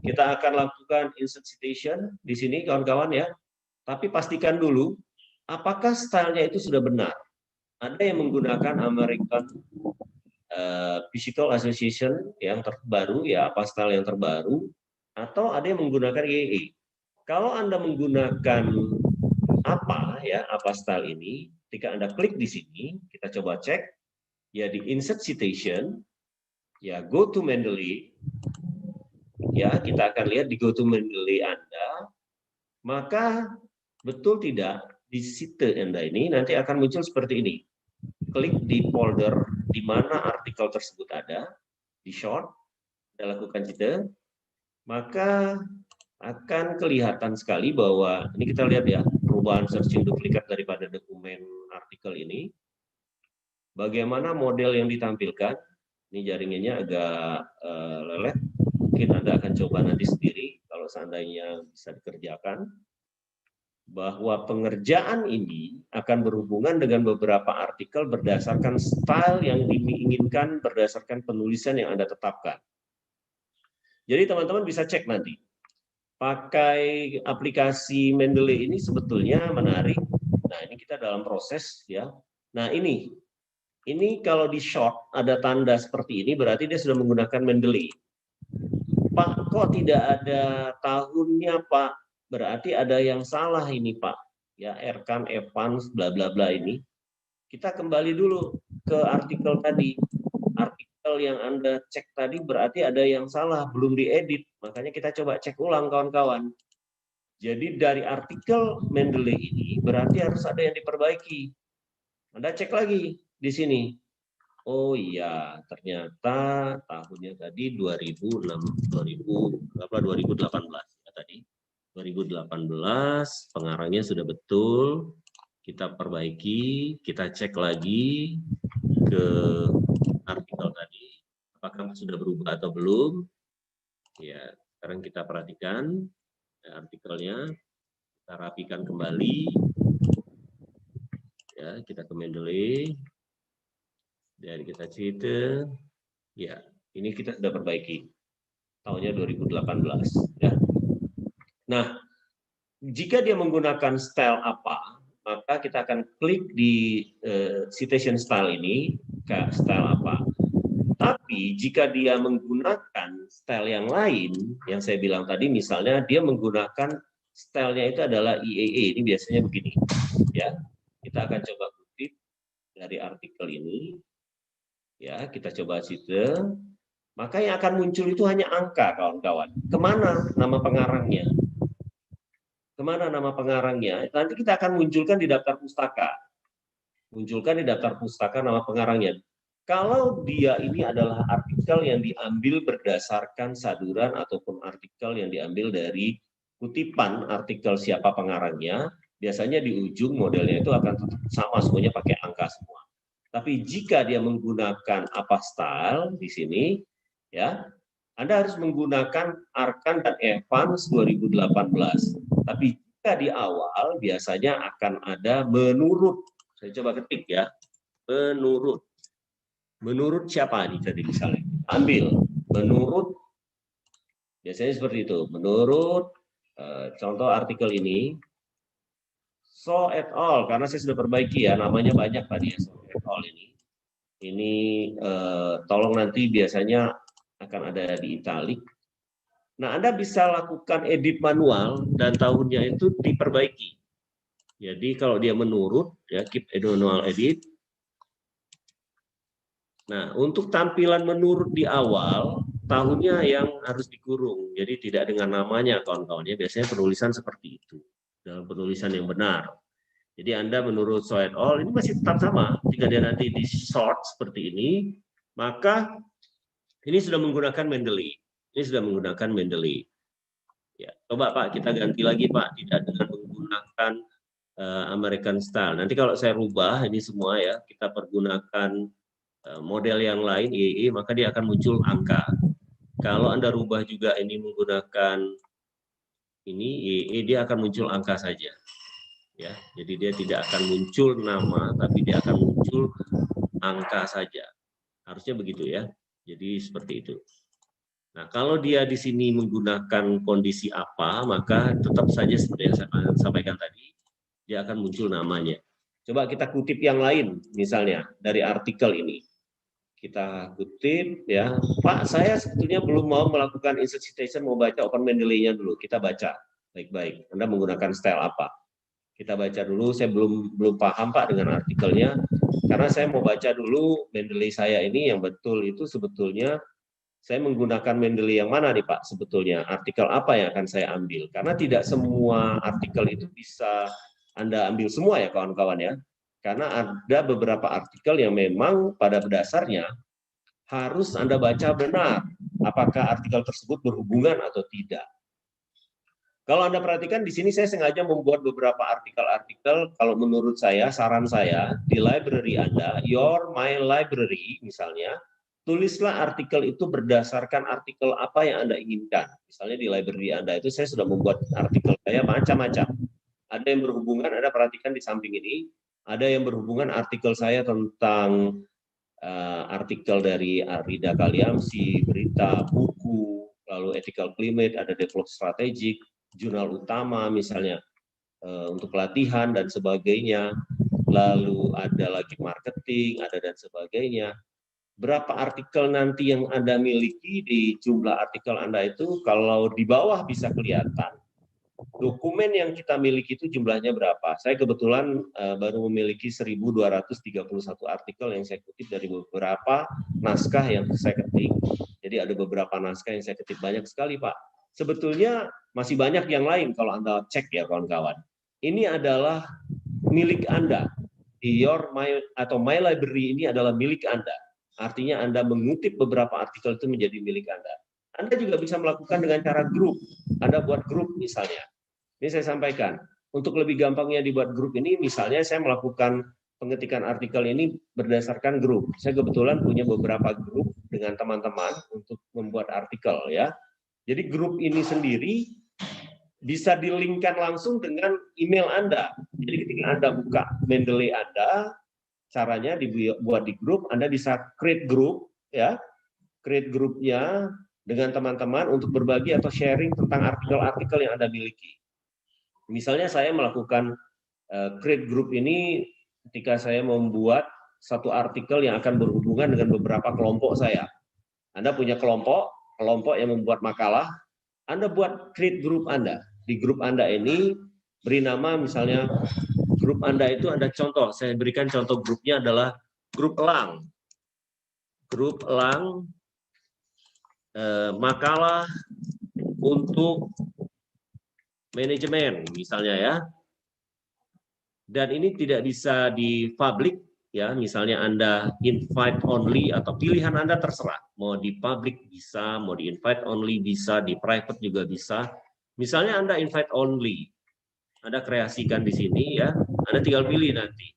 Kita akan lakukan insert citation di sini, kawan-kawan ya. Tapi pastikan dulu, apakah stylenya itu sudah benar. Ada yang menggunakan American Physical Association yang terbaru, ya, apa style yang terbaru, atau ada yang menggunakan YE. Kalau Anda menggunakan apa style ini, ketika Anda klik di sini, kita coba cek, ya, di insert citation, ya, go to Mendeley, ya, kita akan lihat di go to Mendeley Anda, maka betul tidak di situ Anda ini nanti akan muncul seperti ini. Klik di folder di mana artikel tersebut ada, di short, Anda lakukan situ, maka akan kelihatan sekali bahwa ini kita lihat ya, perubahan searching duplikat daripada dokumen artikel ini. Bagaimana model yang ditampilkan, ini jaringannya agak lelet, mungkin Anda akan coba nanti sendiri kalau seandainya bisa dikerjakan, bahwa pengerjaan ini akan berhubungan dengan beberapa artikel berdasarkan style yang diinginkan, berdasarkan penulisan yang Anda tetapkan. Jadi teman-teman bisa cek nanti. Pakai aplikasi Mendeley ini sebetulnya menarik. Nah, ini kita dalam proses ya. Nah, ini kalau di short ada tanda seperti ini berarti dia sudah menggunakan Mendeley. Pak, kok tidak ada tahunnya, Pak? Berarti ada yang salah ini, Pak. Ya, Erkan Evans bla bla bla ini. Kita kembali dulu ke artikel tadi. Artikel yang Anda cek tadi berarti ada yang salah, belum diedit. Makanya kita coba cek ulang, kawan-kawan. Jadi dari artikel Mendeley ini berarti harus ada yang diperbaiki. Anda cek lagi di sini. Oh iya, ternyata tahunnya tadi 2018 ya tadi. 2018 pengarangnya sudah betul. Kita perbaiki, kita cek lagi ke artikel tadi, apakah sudah berubah atau belum. Ya, sekarang kita perhatikan ya, artikelnya, kita rapikan kembali. Ya, kita ke Mendeley, dan kita cerita, ya, ini kita sudah perbaiki. Tahunnya 2018. Ya. Nah, jika dia menggunakan style apa, maka kita akan klik di citation style ini, ke style apa. Tapi jika dia menggunakan style yang lain, yang saya bilang tadi, misalnya dia menggunakan stylenya itu adalah IEE, ini biasanya begini. Ya, kita akan coba kutip dari artikel ini. Ya, kita coba situ. Maka yang akan muncul itu hanya angka, kawan-kawan. Kemana nama pengarangnya? Kemana nama pengarangnya? Nanti kita akan munculkan di daftar pustaka. Munculkan di daftar pustaka nama pengarangnya. Kalau dia ini adalah artikel yang diambil berdasarkan saduran ataupun artikel yang diambil dari kutipan artikel siapa pengarangnya, biasanya di ujung modelnya itu akan tetap sama, semuanya pakai angka semua. Tapi jika dia menggunakan apa style di sini, ya, Anda harus menggunakan Arkan dan Evans 2018. Tapi jika di awal biasanya akan ada menurut. Saya coba ketik ya, menurut. Menurut siapa nih tadi misalnya? Ambil menurut, biasanya seperti itu. Menurut contoh artikel ini, So et al, karena saya sudah perbaiki ya, namanya banyak tadi ya, so et al ini. Ini tolong nanti biasanya akan ada di italik. Nah, Anda bisa lakukan edit manual dan tahunnya itu diperbaiki. Jadi kalau dia menurut, ya keep manual edit. Nah, untuk tampilan menurut di awal, tahunnya yang harus dikurung. Jadi tidak dengan namanya kawan-kawan ya. Biasanya penulisan seperti itu. Dalam penulisan yang benar. Jadi Anda menurut so et al ini masih tetap sama. Jika dia nanti di sort seperti ini, maka ini sudah menggunakan Mendeley. Ini sudah menggunakan Mendeley. Ya, coba Pak kita ganti lagi Pak, tidak dengan menggunakan American style. Nanti kalau saya rubah ini semua ya, kita pergunakan model yang lain IE, maka dia akan muncul angka. Kalau Anda rubah juga ini menggunakan ini IE, dia akan muncul angka saja. Ya, jadi dia tidak akan muncul nama, tapi dia akan muncul angka saja. Harusnya begitu ya. Jadi seperti itu. Nah, kalau dia di sini menggunakan kondisi apa, maka tetap saja seperti yang saya sampaikan tadi, dia akan muncul namanya. Coba kita kutip yang lain, misalnya dari artikel ini. Kita kutip, ya, Pak, saya sebetulnya belum mau melakukan insert citation, mau baca open Mendeley-nya dulu. Kita baca baik-baik. Anda menggunakan style apa? Kita baca dulu. Saya belum paham Pak dengan artikelnya, karena saya mau baca dulu Mendeley saya ini yang betul itu sebetulnya. Saya menggunakan Mendeley yang mana nih Pak sebetulnya? Artikel apa yang akan saya ambil? Karena tidak semua artikel itu bisa Anda ambil semua ya kawan-kawan ya. Karena ada beberapa artikel yang memang pada dasarnya harus Anda baca benar. Apakah artikel tersebut berhubungan atau tidak. Kalau Anda perhatikan di sini saya sengaja membuat beberapa artikel-artikel, kalau menurut saya, saran saya, di library Anda, Your My Library misalnya, tulislah artikel itu berdasarkan artikel apa yang Anda inginkan. Misalnya di library Anda itu saya sudah membuat artikel saya macam-macam. Ada yang berhubungan, Anda perhatikan di samping ini, ada yang berhubungan artikel saya tentang artikel dari Arida Kaliamsi, berita, buku, lalu ethical climate, ada develop strategic, jurnal utama misalnya untuk pelatihan dan sebagainya, lalu ada lagi marketing, ada dan sebagainya. Berapa artikel nanti yang Anda miliki di jumlah artikel Anda itu, kalau di bawah bisa kelihatan. Dokumen yang kita miliki itu jumlahnya berapa? Saya kebetulan baru memiliki 1.231 artikel yang saya kutip dari beberapa naskah yang saya ketik. Jadi ada beberapa naskah yang saya ketik, banyak sekali Pak. Sebetulnya masih banyak yang lain kalau Anda cek ya kawan-kawan. Ini adalah milik Anda. Your My atau My Library ini adalah milik Anda. Artinya Anda mengutip beberapa artikel itu menjadi milik Anda. Anda juga bisa melakukan dengan cara grup. Anda buat grup misalnya. Ini saya sampaikan. Untuk lebih gampangnya dibuat grup ini, misalnya saya melakukan pengetikan artikel ini berdasarkan grup. Saya kebetulan punya beberapa grup dengan teman-teman untuk membuat artikel ya. Jadi grup ini sendiri bisa di-link-kan langsung dengan email Anda. Jadi ketika Anda buka Mendeley Anda, caranya dibuat di grup, Anda bisa create grup ya. Create grupnya dengan teman-teman untuk berbagi atau sharing tentang artikel-artikel yang Anda miliki. Misalnya saya melakukan create group ini ketika saya membuat satu artikel yang akan berhubungan dengan beberapa kelompok saya. Anda punya kelompok yang membuat makalah, Anda buat create group Anda. Di grup Anda ini beri nama misalnya grup Anda itu ada contoh, saya berikan contoh grupnya adalah grup elang. Grup elang makalah untuk manajemen misalnya ya. Dan ini tidak bisa di public ya, misalnya Anda invite only atau pilihan Anda terserah. Mau di public bisa, mau di invite only bisa, di private juga bisa. Misalnya Anda invite only. Anda kreasikan di sini ya. Anda tinggal pilih nanti.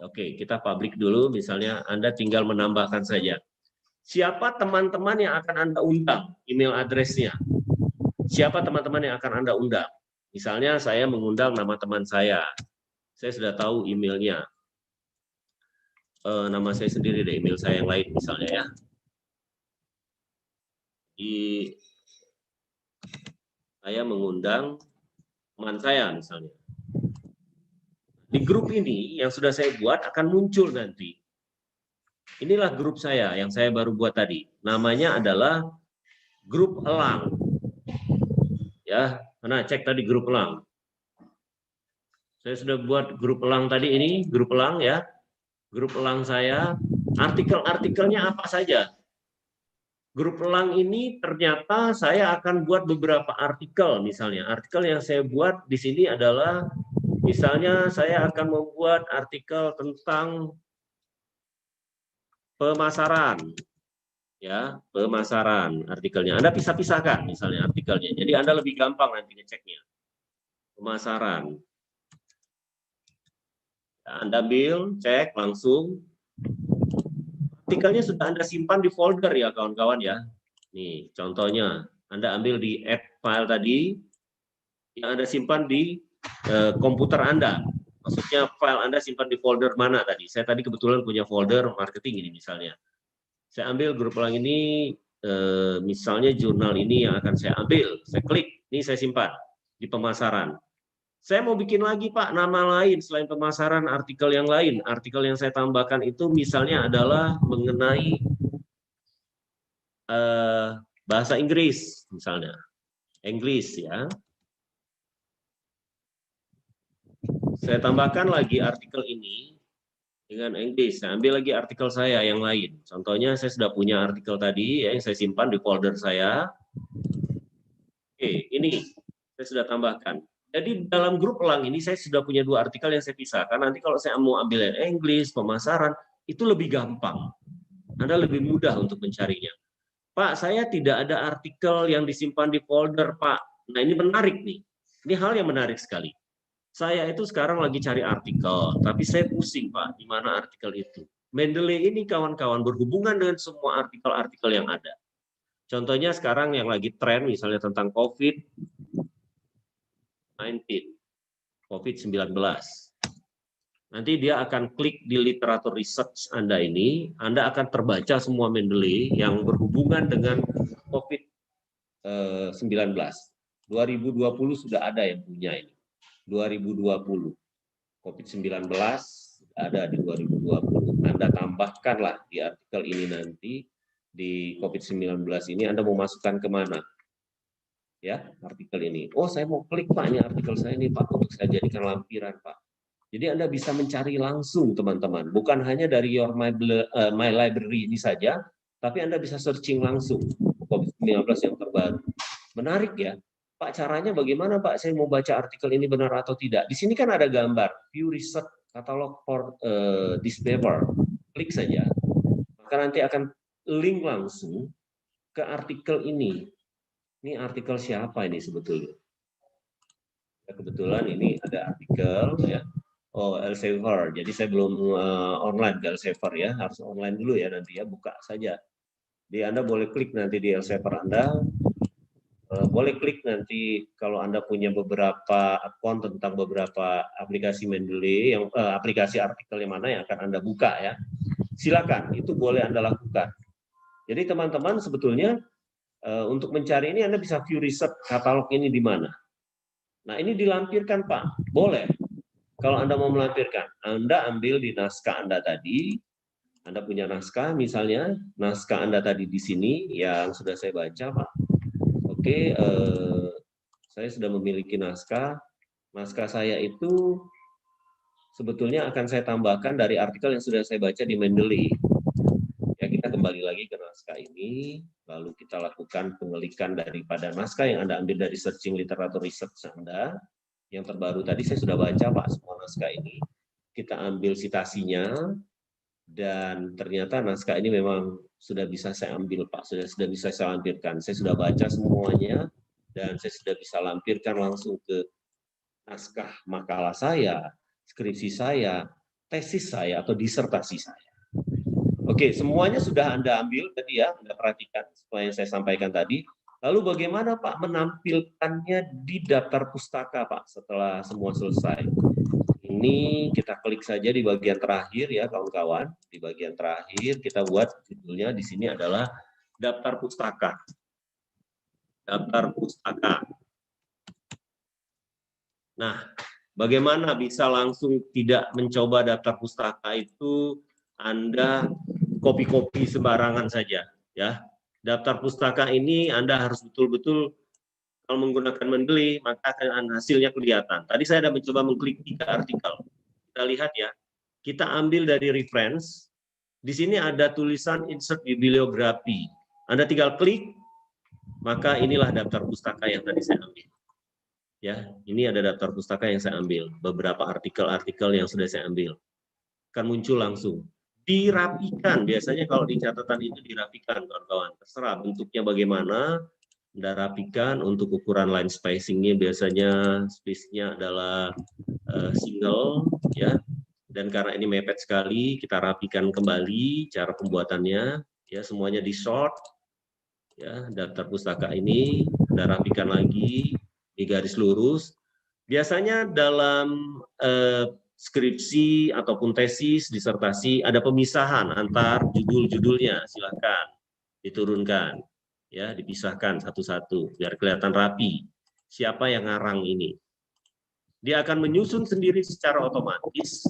Oke, kita public dulu, misalnya Anda tinggal menambahkan saja. Siapa teman-teman yang akan Anda undang, email address-nya. Siapa teman-teman yang akan Anda undang. Misalnya saya mengundang nama teman saya sudah tahu emailnya. Nama saya sendiri ada email saya yang lain misalnya ya. Saya mengundang teman saya misalnya. Di grup ini yang sudah saya buat akan muncul nanti. Inilah grup saya yang saya baru buat tadi. Namanya adalah grup elang. Ya, nah cek tadi grup elang. Saya sudah buat grup elang tadi ini, grup elang ya. Grup elang saya, artikel-artikelnya apa saja. Grup elang ini ternyata saya akan buat beberapa artikel misalnya. Artikel yang saya buat di sini adalah misalnya saya akan membuat artikel tentang pemasaran, ya pemasaran artikelnya. Anda pisah-pisahkan misalnya artikelnya. Jadi Anda lebih gampang nanti ngeceknya. Pemasaran. Anda ambil, cek langsung. Artikelnya sudah Anda simpan di folder ya kawan-kawan ya. Nih contohnya, Anda ambil di add file tadi, yang Anda simpan di komputer Anda. Maksudnya file Anda simpan di folder mana tadi? Saya tadi kebetulan punya folder marketing ini misalnya. Saya ambil grup elang ini, misalnya jurnal ini yang akan saya ambil. Saya klik, ini saya simpan di pemasaran. Saya mau bikin lagi Pak, nama lain selain pemasaran, artikel yang lain. Artikel yang saya tambahkan itu misalnya adalah mengenai bahasa Inggris, misalnya. Inggris ya. Saya tambahkan lagi artikel ini dengan Inggris. Saya ambil lagi artikel saya yang lain. Contohnya saya sudah punya artikel tadi ya, yang saya simpan di folder saya. Oke, ini saya sudah tambahkan. Jadi dalam grup elang ini saya sudah punya 2 artikel yang saya pisahkan. Nanti kalau saya mau ambil yang Inggris, pemasaran, itu lebih gampang. Anda lebih mudah untuk mencarinya. Pak, saya tidak ada artikel yang disimpan di folder, Pak. Nah, ini menarik nih. Ini hal yang menarik sekali. Saya itu sekarang lagi cari artikel, tapi saya pusing, Pak, di mana artikel itu. Mendeley ini kawan-kawan berhubungan dengan semua artikel-artikel yang ada. Contohnya sekarang yang lagi tren misalnya tentang COVID-19. Nanti dia akan klik di literatur research Anda ini, Anda akan terbaca semua Mendeley yang berhubungan dengan COVID-19. 2020 sudah ada yang punya ini. 2020. COVID-19 ada di 2020. Anda tambahkanlah di artikel ini nanti, di COVID-19 ini Anda mau masukkan kemana? Ya, artikel ini. Oh, saya mau klik Pak, ini artikel saya ini Pak, untuk saya jadikan lampiran Pak. Jadi Anda bisa mencari langsung teman-teman, bukan hanya dari Your My Library ini saja, tapi Anda bisa searching langsung COVID-19 yang terbaru. Menarik ya. Pak, caranya bagaimana Pak? Saya mau baca artikel ini benar atau tidak. Di sini kan ada gambar, view research catalog for this paper. Klik saja. Maka nanti akan link langsung ke artikel ini. Ini artikel siapa ini sebetulnya? Ya, kebetulan ini ada artikel ya. Oh, Elsevier. Jadi saya belum online ke Elsevier ya. Harus online dulu ya nanti ya. Buka saja. Jadi Anda boleh klik nanti di Elsevier Anda. Boleh klik nanti kalau Anda punya beberapa akun tentang beberapa aplikasi Mendeley, yang aplikasi artikel yang mana yang akan Anda buka ya. Silakan, itu boleh Anda lakukan. Jadi teman-teman sebetulnya untuk mencari ini Anda bisa view research katalog ini di mana. Nah ini dilampirkan Pak, boleh. Kalau Anda mau melampirkan, Anda ambil di naskah Anda tadi, Anda punya naskah misalnya, naskah Anda tadi di sini yang sudah saya baca Pak. Oke, saya sudah memiliki naskah. Naskah saya itu sebetulnya akan saya tambahkan dari artikel yang sudah saya baca di Mendeley. Ya, kita kembali lagi ke naskah ini, lalu kita lakukan pengelikan daripada naskah yang Anda ambil dari searching literatur research Anda. Yang terbaru tadi saya sudah baca Pak semua naskah ini. Kita ambil citasinya, dan ternyata naskah ini memang sudah bisa saya ambil Pak, sudah bisa saya lampirkan. Saya sudah baca semuanya, dan saya sudah bisa lampirkan langsung ke naskah makalah saya, skripsi saya, tesis saya, atau disertasi saya. Oke, semuanya sudah Anda ambil tadi ya, Anda perhatikan seperti yang saya sampaikan tadi. Lalu bagaimana Pak menampilkannya di daftar pustaka Pak setelah semua selesai? Ini kita klik saja di bagian terakhir ya kawan-kawan. Di bagian terakhir kita buat judulnya di sini adalah daftar pustaka. Daftar pustaka. Nah, Bagaimana bisa langsung tidak mencoba daftar pustaka itu Anda copy-copy sembarangan saja, ya. Daftar pustaka ini Anda harus betul-betul kalau menggunakan Mendeley maka akan hasilnya kelihatan. Tadi saya sudah mencoba mengklik 3 artikel. Kita lihat ya. Kita ambil dari reference. Di sini ada tulisan insert bibliografi. Anda tinggal klik, maka inilah daftar pustaka yang tadi saya ambil. Ya, ini ada daftar pustaka yang saya ambil. Beberapa artikel-artikel yang sudah saya ambil. Akan muncul langsung. Dirapikan, biasanya kalau di catatan itu dirapikan, kawan-kawan. Terserah bentuknya bagaimana, Anda rapikan. Untuk ukuran line spacing-nya biasanya space-nya adalah single, ya. Dan karena ini mepet sekali, kita rapikan kembali cara pembuatannya, ya, semuanya di sort, ya, daftar pustaka ini Anda rapikan lagi di garis lurus. Biasanya dalam skripsi ataupun tesis, disertasi ada pemisahan antar judul-judulnya, silakan diturunkan, ya, dipisahkan satu-satu biar kelihatan rapi. Siapa yang ngarang ini? Dia akan menyusun sendiri secara otomatis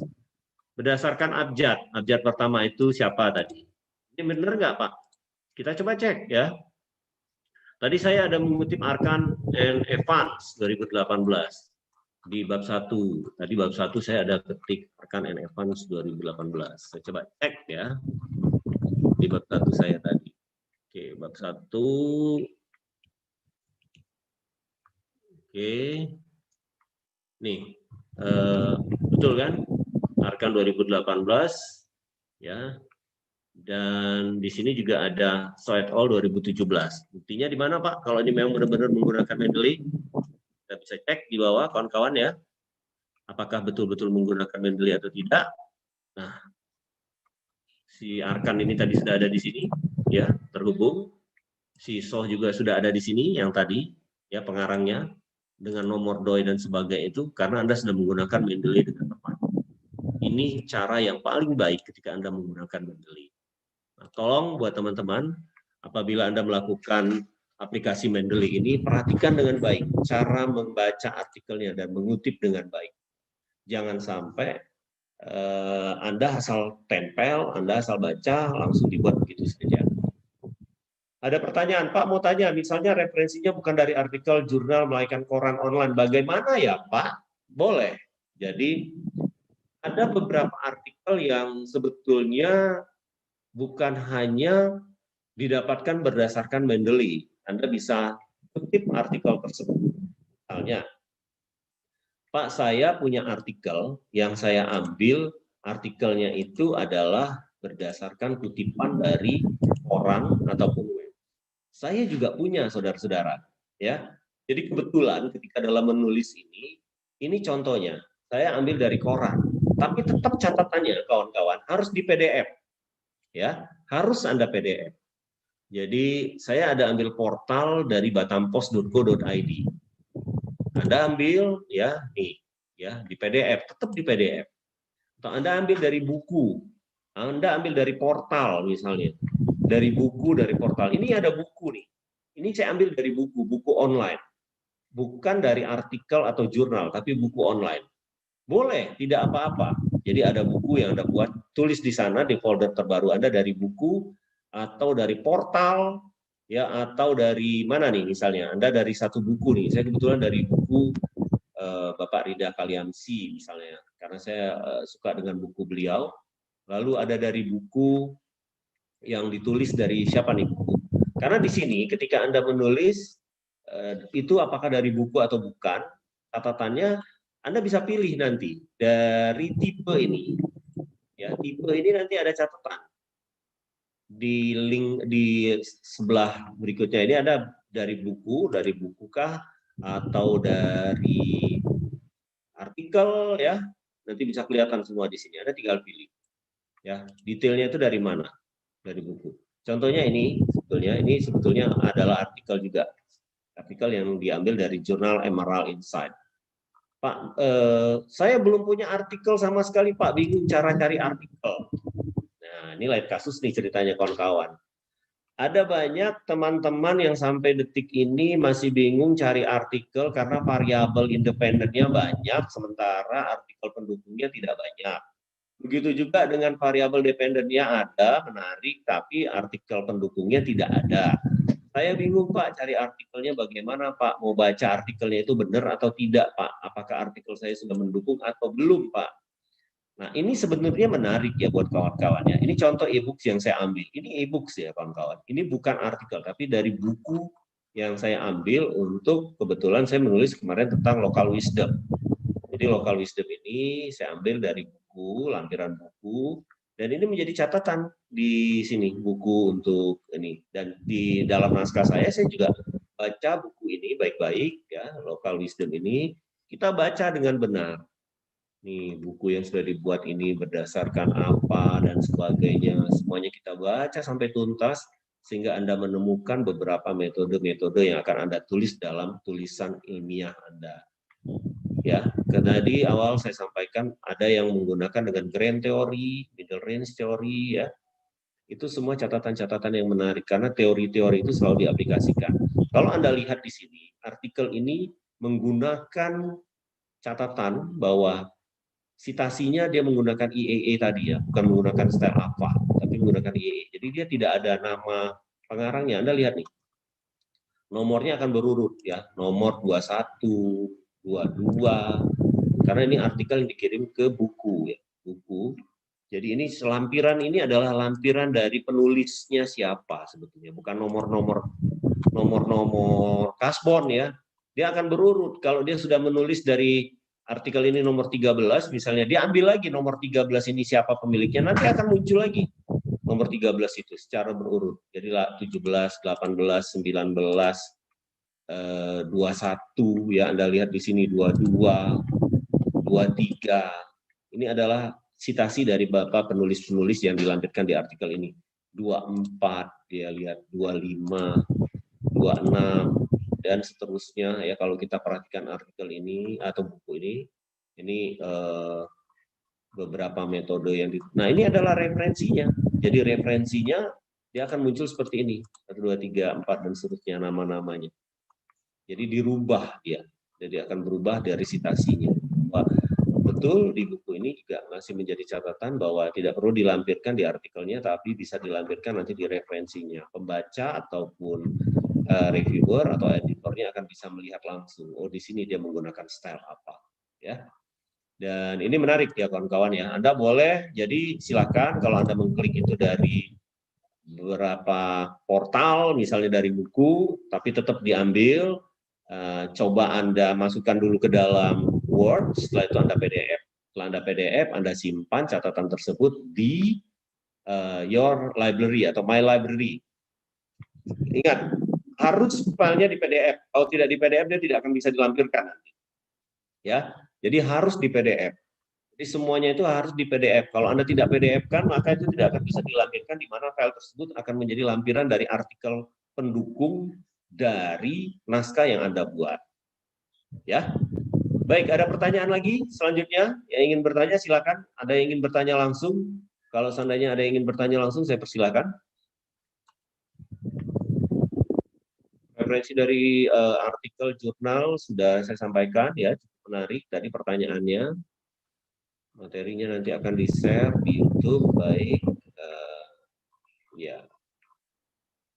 berdasarkan abjad. Abjad pertama itu siapa tadi? Ini benar nggak, Pak? Kita coba cek, ya. Tadi saya ada mengutip Arkan and Evans 2018 di bab 1. Tadi bab 1 saya ada ketik Arkan and Evans 2018. Saya coba cek, ya. Di bab 1 saya tadi. Oke, bab 1. Oke. Nih, betul kan? Arkan 2018, ya. Dan di sini juga ada So et al 2017. Buktinya di mana, Pak? Kalau ini memang benar-benar menggunakan Mendeley, kita bisa cek di bawah, kawan-kawan, ya. Apakah betul-betul menggunakan Mendeley atau tidak? Nah, si Arkan ini tadi sudah ada di sini, ya, terhubung. Si Soh juga sudah ada di sini, yang tadi, ya, pengarangnya dengan nomor doi dan sebagainya itu karena Anda sudah menggunakan Mendeley dengan tepat. Ini cara yang paling baik ketika Anda menggunakan Mendeley. Nah, tolong buat teman-teman, apabila Anda melakukan aplikasi Mendeley ini, perhatikan dengan baik cara membaca artikelnya dan mengutip dengan baik. Jangan sampai Anda asal tempel, Anda asal baca, langsung dibuat begitu saja. Ada pertanyaan, Pak mau tanya, misalnya referensinya bukan dari artikel, jurnal, melainkan koran online, bagaimana ya, Pak? Boleh. Jadi, ada beberapa artikel yang sebetulnya bukan hanya didapatkan berdasarkan Mendeley. Anda bisa kutip artikel tersebut. Misalnya, Pak, saya punya artikel yang saya ambil, artikelnya itu adalah berdasarkan kutipan dari koran ataupun web. Saya juga punya, saudara-saudara. Ya, jadi kebetulan ketika dalam menulis ini contohnya, saya ambil dari koran. Tapi tetap catatannya, kawan-kawan, harus di PDF. Ya, harus Anda PDF. Jadi saya ada ambil portal dari batampos.co.id. Anda ambil, ya, nih, ya, di PDF, tetap di PDF. Atau Anda ambil dari buku, Anda ambil dari portal misalnya, dari buku, dari portal. Ini ada buku nih. Ini saya ambil dari buku online, bukan dari artikel atau jurnal, tapi buku online. Boleh, tidak apa-apa. Jadi ada buku yang Anda buat, tulis di sana di folder terbaru Anda dari buku atau dari portal, ya, atau dari mana nih misalnya. Anda dari satu buku nih. Saya kebetulan dari buku Bapak Rida Kaliamsi misalnya, karena saya suka dengan buku beliau. Lalu ada dari buku yang ditulis dari siapa nih buku? Karena di sini ketika Anda menulis itu apakah dari buku atau bukan, catatannya Anda bisa pilih nanti dari tipe ini. Ya, tipe ini nanti ada catatan. Di link di sebelah berikutnya ini ada dari bukukah atau dari artikel, ya. Nanti bisa kelihatan semua di sini. Anda tinggal pilih. Ya, detailnya itu dari mana? Dari buku. Contohnya ini sebetulnya adalah artikel juga. Artikel yang diambil dari jurnal Emerald Insight. Pak, saya belum punya artikel sama sekali, Pak. Bingung cara cari artikel. Nah, ini lain kasus nih ceritanya, kawan-kawan. Ada banyak teman-teman yang sampai detik ini masih bingung cari artikel karena variabel independennya banyak, sementara artikel pendukungnya tidak banyak. Begitu juga dengan variabel dependennya ada, menarik, tapi artikel pendukungnya tidak ada. Saya bingung Pak, cari artikelnya bagaimana Pak? Mau baca artikelnya itu benar atau tidak Pak? Apakah artikel saya sudah mendukung atau belum Pak? Nah, ini sebenarnya menarik ya buat kawan-kawan ya. Ini contoh e-books yang saya ambil. Ini e-books ya kawan-kawan. Ini bukan artikel, tapi dari buku yang saya ambil untuk kebetulan saya menulis kemarin tentang local wisdom. Jadi local wisdom ini saya ambil dari buku, lampiran buku, dan ini menjadi catatan di sini buku untuk ini. Dan di dalam naskah saya juga baca buku ini baik-baik ya, local wisdom ini kita baca dengan benar. Nih buku yang sudah dibuat ini berdasarkan apa dan sebagainya, semuanya kita baca sampai tuntas sehingga Anda menemukan beberapa metode-metode yang akan Anda tulis dalam tulisan ilmiah Anda. Ya, karena di awal saya sampaikan ada yang menggunakan dengan grand theory, middle range theory ya. Itu semua catatan-catatan yang menarik karena teori-teori itu selalu diaplikasikan. Kalau Anda lihat di sini, artikel ini menggunakan catatan bahwa citasinya dia menggunakan IEE tadi ya, bukan menggunakan style apa, tapi menggunakan IEE. Jadi dia tidak ada nama pengarangnya. Anda lihat nih, nomornya akan berurut ya, nomor 21, 22, karena ini artikel yang dikirim ke buku ya, buku. Jadi ini lampiran ini adalah lampiran dari penulisnya siapa sebetulnya, bukan nomor-nomor kasbon ya. Dia akan berurut. Kalau dia sudah menulis dari artikel ini nomor 13 misalnya, dia ambil lagi nomor 13 ini siapa pemiliknya, nanti akan muncul lagi nomor 13 itu secara berurut. Jadi 17, 18, 19, 21 ya, Anda lihat di sini 22, 23. Ini adalah citasi dari Bapak penulis-penulis yang dilampirkan di artikel ini. 24, dia lihat 25, 26 dan seterusnya ya. Kalau kita perhatikan artikel ini atau buku ini beberapa metode yang nah ini adalah referensinya. Jadi referensinya dia akan muncul seperti ini 1, 2, 3, 4 dan seterusnya nama-namanya. Jadi dirubah dia, jadi akan berubah dari citasinya. Betul di buku ini juga masih menjadi catatan bahwa tidak perlu dilampirkan di artikelnya, tapi bisa dilampirkan nanti di referensinya. Pembaca ataupun reviewer atau editornya akan bisa melihat langsung, oh di sini dia menggunakan style apa, ya. Dan ini menarik ya kawan-kawan ya. Anda boleh, jadi silakan kalau Anda mengklik itu dari beberapa portal, misalnya dari buku, tapi tetap diambil. Coba Anda masukkan dulu ke dalam Word, setelah itu Anda PDF. Setelah Anda PDF, Anda simpan catatan tersebut di your library atau my library. Ingat, harus filenya di PDF. Kalau tidak di PDF, dia tidak akan bisa dilampirkan nanti. Ya, jadi harus di PDF. Jadi semuanya itu harus di PDF. Kalau Anda tidak PDF-kan, maka itu tidak akan bisa dilampirkan, di mana file tersebut akan menjadi lampiran dari artikel pendukung dari naskah yang Anda buat. Ya, baik. Ada pertanyaan lagi selanjutnya yang ingin bertanya silakan. Ada yang ingin bertanya langsung? Kalau seandainya ada yang ingin bertanya langsung, saya persilakan. Referensi dari artikel jurnal sudah saya sampaikan ya, cukup menarik tadi pertanyaannya. Materinya nanti akan di-share di YouTube, baik. Ya.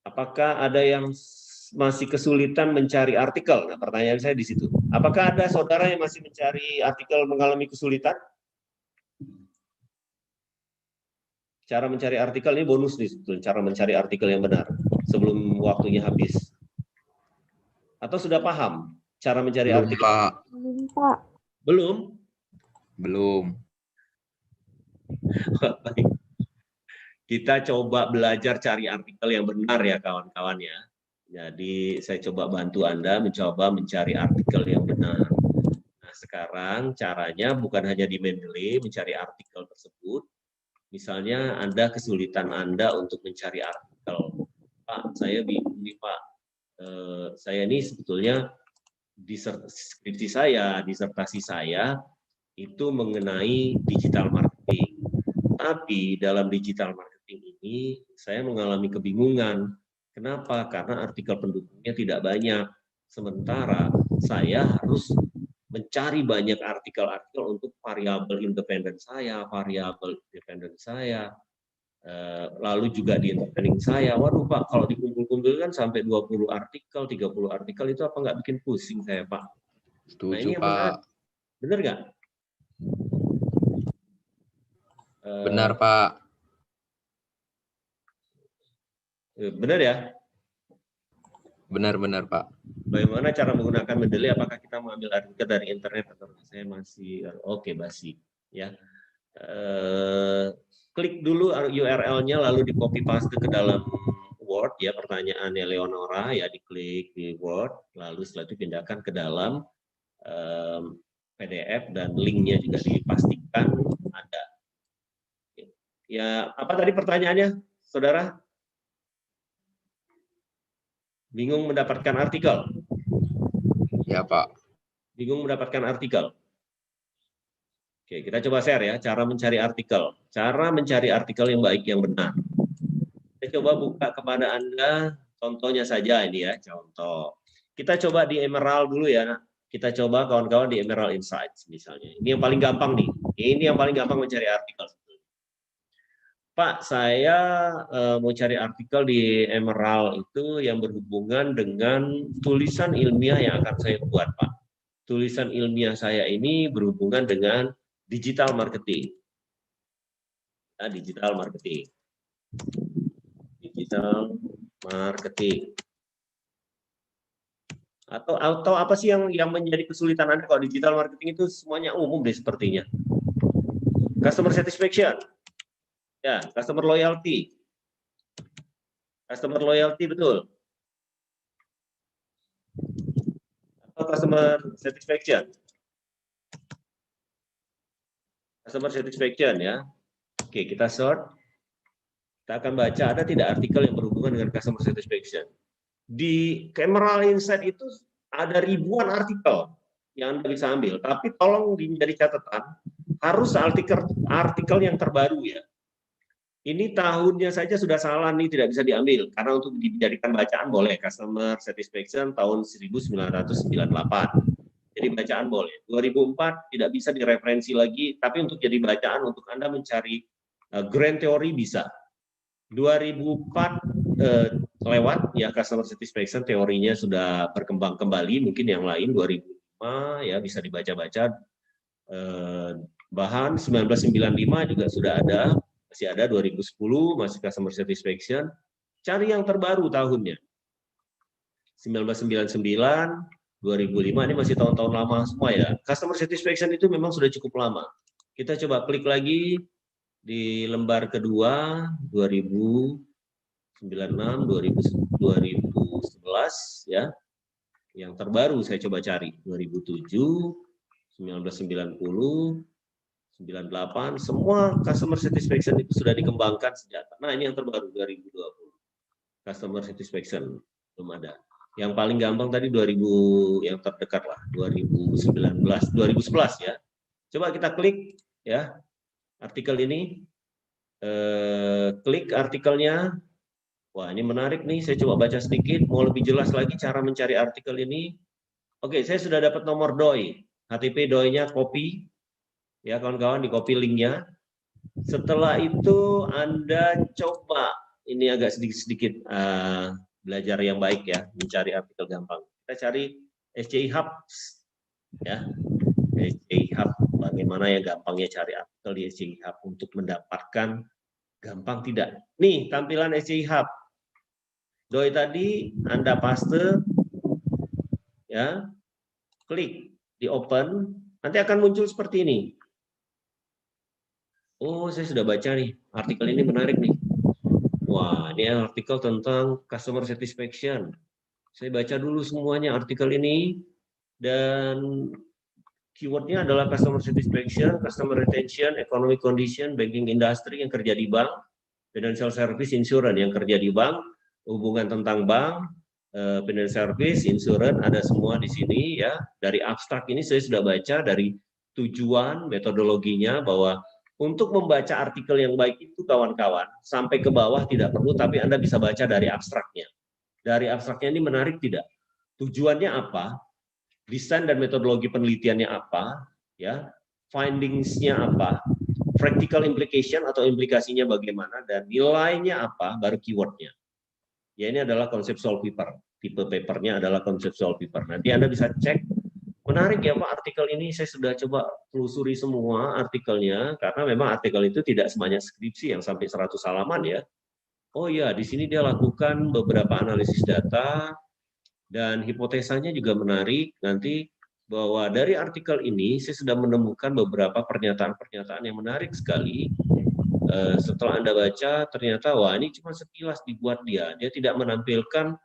Apakah ada yang masih kesulitan mencari artikel? Nah, pertanyaan saya di situ. Apakah ada saudara yang masih mencari artikel mengalami kesulitan? Cara mencari artikel ini bonus nih, cara mencari artikel yang benar sebelum waktunya habis. Atau sudah paham cara mencari Belum, artikel? Pak. Belum, Pak. Belum? Belum. Baik. Kita coba belajar cari artikel yang benar ya kawan-kawan ya. Jadi saya coba bantu Anda mencoba mencari artikel yang benar. Nah sekarang caranya bukan hanya di Mendeley mencari artikel tersebut. Misalnya Anda kesulitan Anda untuk mencari artikel. Pak, saya bingung nih Pak. Saya ini sebetulnya skripsi saya, disertasi saya itu mengenai digital marketing. Tapi dalam digital marketing ini saya mengalami kebingungan Kenapa? Karena artikel pendukungnya tidak banyak. Sementara saya harus mencari banyak artikel-artikel untuk variabel independen saya, lalu juga di intervening saya. Waduh Pak, kalau dikumpul-kumpulkan sampai 20 artikel, 30 artikel itu apa nggak bikin pusing saya Pak? Setuju, Nah ini yang Pak. benar. Benar nggak? Benar, Pak. Benar ya? Benar-benar, Pak. Bagaimana cara menggunakan Mendeley? Apakah kita mengambil artikel dari internet atau saya masih oke basi ya? Klik dulu URL-nya lalu di copy paste ke dalam Word ya, pertanyaannya Leonora ya, diklik di Word lalu setelah itu pindahkan ke dalam PDF dan linknya juga dipastikan ada. Ya, apa tadi pertanyaannya, saudara? Bingung mendapatkan artikel? Ya, Pak. Bingung mendapatkan artikel? Oke, kita coba share ya, cara mencari artikel. Cara mencari artikel yang baik, yang benar. Saya coba buka kepada Anda, contohnya saja ini ya, contoh. Kita coba di Emerald dulu ya. Kita coba kawan-kawan di Emerald Insights misalnya. Ini yang paling gampang nih. Ini yang paling gampang mencari artikel. Pak, saya mau cari artikel di Emerald itu yang berhubungan dengan tulisan ilmiah yang akan saya buat, Pak. Tulisan ilmiah saya ini berhubungan dengan digital marketing. Ya, digital marketing. Digital marketing. Atau apa sih yang menjadi kesulitan Anda kalau digital marketing itu semuanya umum deh sepertinya. Customer satisfaction. Ya, customer loyalty. Customer loyalty betul. Atau customer satisfaction. Customer satisfaction ya. Oke, kita sort. Kita akan baca ada tidak artikel yang berhubungan dengan customer satisfaction. Di Emerald Insight itu ada ribuan artikel yang Anda bisa ambil, tapi tolong menjadi catatan harus artikel yang terbaru ya. Ini tahunnya saja sudah salah nih, tidak bisa diambil karena untuk dijadikan bacaan boleh customer satisfaction tahun 1998. Jadi bacaan boleh. 2004 tidak bisa direferensi lagi, tapi untuk jadi bacaan untuk Anda mencari grand theory bisa. 2004 lewat ya, customer satisfaction teorinya sudah berkembang kembali, mungkin yang lain 2005 ya bisa dibaca-baca. Bahan 1995 juga sudah ada, masih ada 2010 masih customer satisfaction. Cari yang terbaru tahunnya. 1999, 2005 ini masih tahun-tahun lama semua ya. Customer satisfaction itu memang sudah cukup lama. Kita coba klik lagi di lembar kedua 2096, 2011 ya. Yang terbaru saya coba cari 2007, 1990, 98, semua customer satisfaction itu sudah dikembangkan sejak. Nah, ini yang terbaru 2020. Customer satisfaction belum ada. Yang paling gampang tadi 2000, yang terdekat lah 2019, 2011 ya. Coba kita klik ya artikel ini. Klik artikelnya. Wah, ini menarik nih, saya coba baca sedikit, mau lebih jelas lagi cara mencari artikel ini. Oke, saya sudah dapat nomor doi, HTTP doi-nya copy, ya kawan-kawan, di copy linknya. Setelah itu Anda coba, ini agak sedikit-sedikit belajar yang baik ya, mencari artikel gampang. Kita cari SCI Hub, ya, SCI Hub, bagaimana ya gampangnya cari artikel di SCI Hub untuk mendapatkan gampang tidak. Nih tampilan SCI Hub. Doi tadi Anda paste, ya, klik di open, nanti akan muncul seperti ini. Oh, saya sudah baca nih, artikel ini menarik nih. Wah, ini artikel tentang customer satisfaction. Saya baca dulu semuanya artikel ini, dan keywordnya adalah customer satisfaction, customer retention, economic condition, banking industry yang kerja di bank, financial service, insurance yang kerja di bank, hubungan tentang bank, financial service, insurance, ada semua di sini ya. Dari abstrak ini saya sudah baca, dari tujuan, metodologinya, bahwa untuk membaca artikel yang baik itu kawan-kawan, sampai ke bawah tidak perlu, tapi Anda bisa baca dari abstraknya. dari abstraknya ini menarik tidak? Tujuannya apa? Desain dan metodologi penelitiannya apa? Ya, findings-nya apa? Practical implication atau implikasinya bagaimana? Dan nilainya apa? Baru keyword-nya. Ya, ini adalah conceptual paper. Tipe papernya adalah conceptual paper. Nanti Anda bisa cek. Menarik ya Pak, artikel ini saya sudah coba telusuri semua artikelnya, karena memang artikel itu tidak sebanyak skripsi yang sampai 100 halaman ya. Oh ya, di sini dia lakukan beberapa analisis data, dan hipotesanya juga menarik. Nanti bahwa dari artikel ini saya sudah menemukan beberapa pernyataan-pernyataan yang menarik sekali. Setelah Anda baca, ternyata wah ini cuma sekilas dibuat dia tidak menampilkan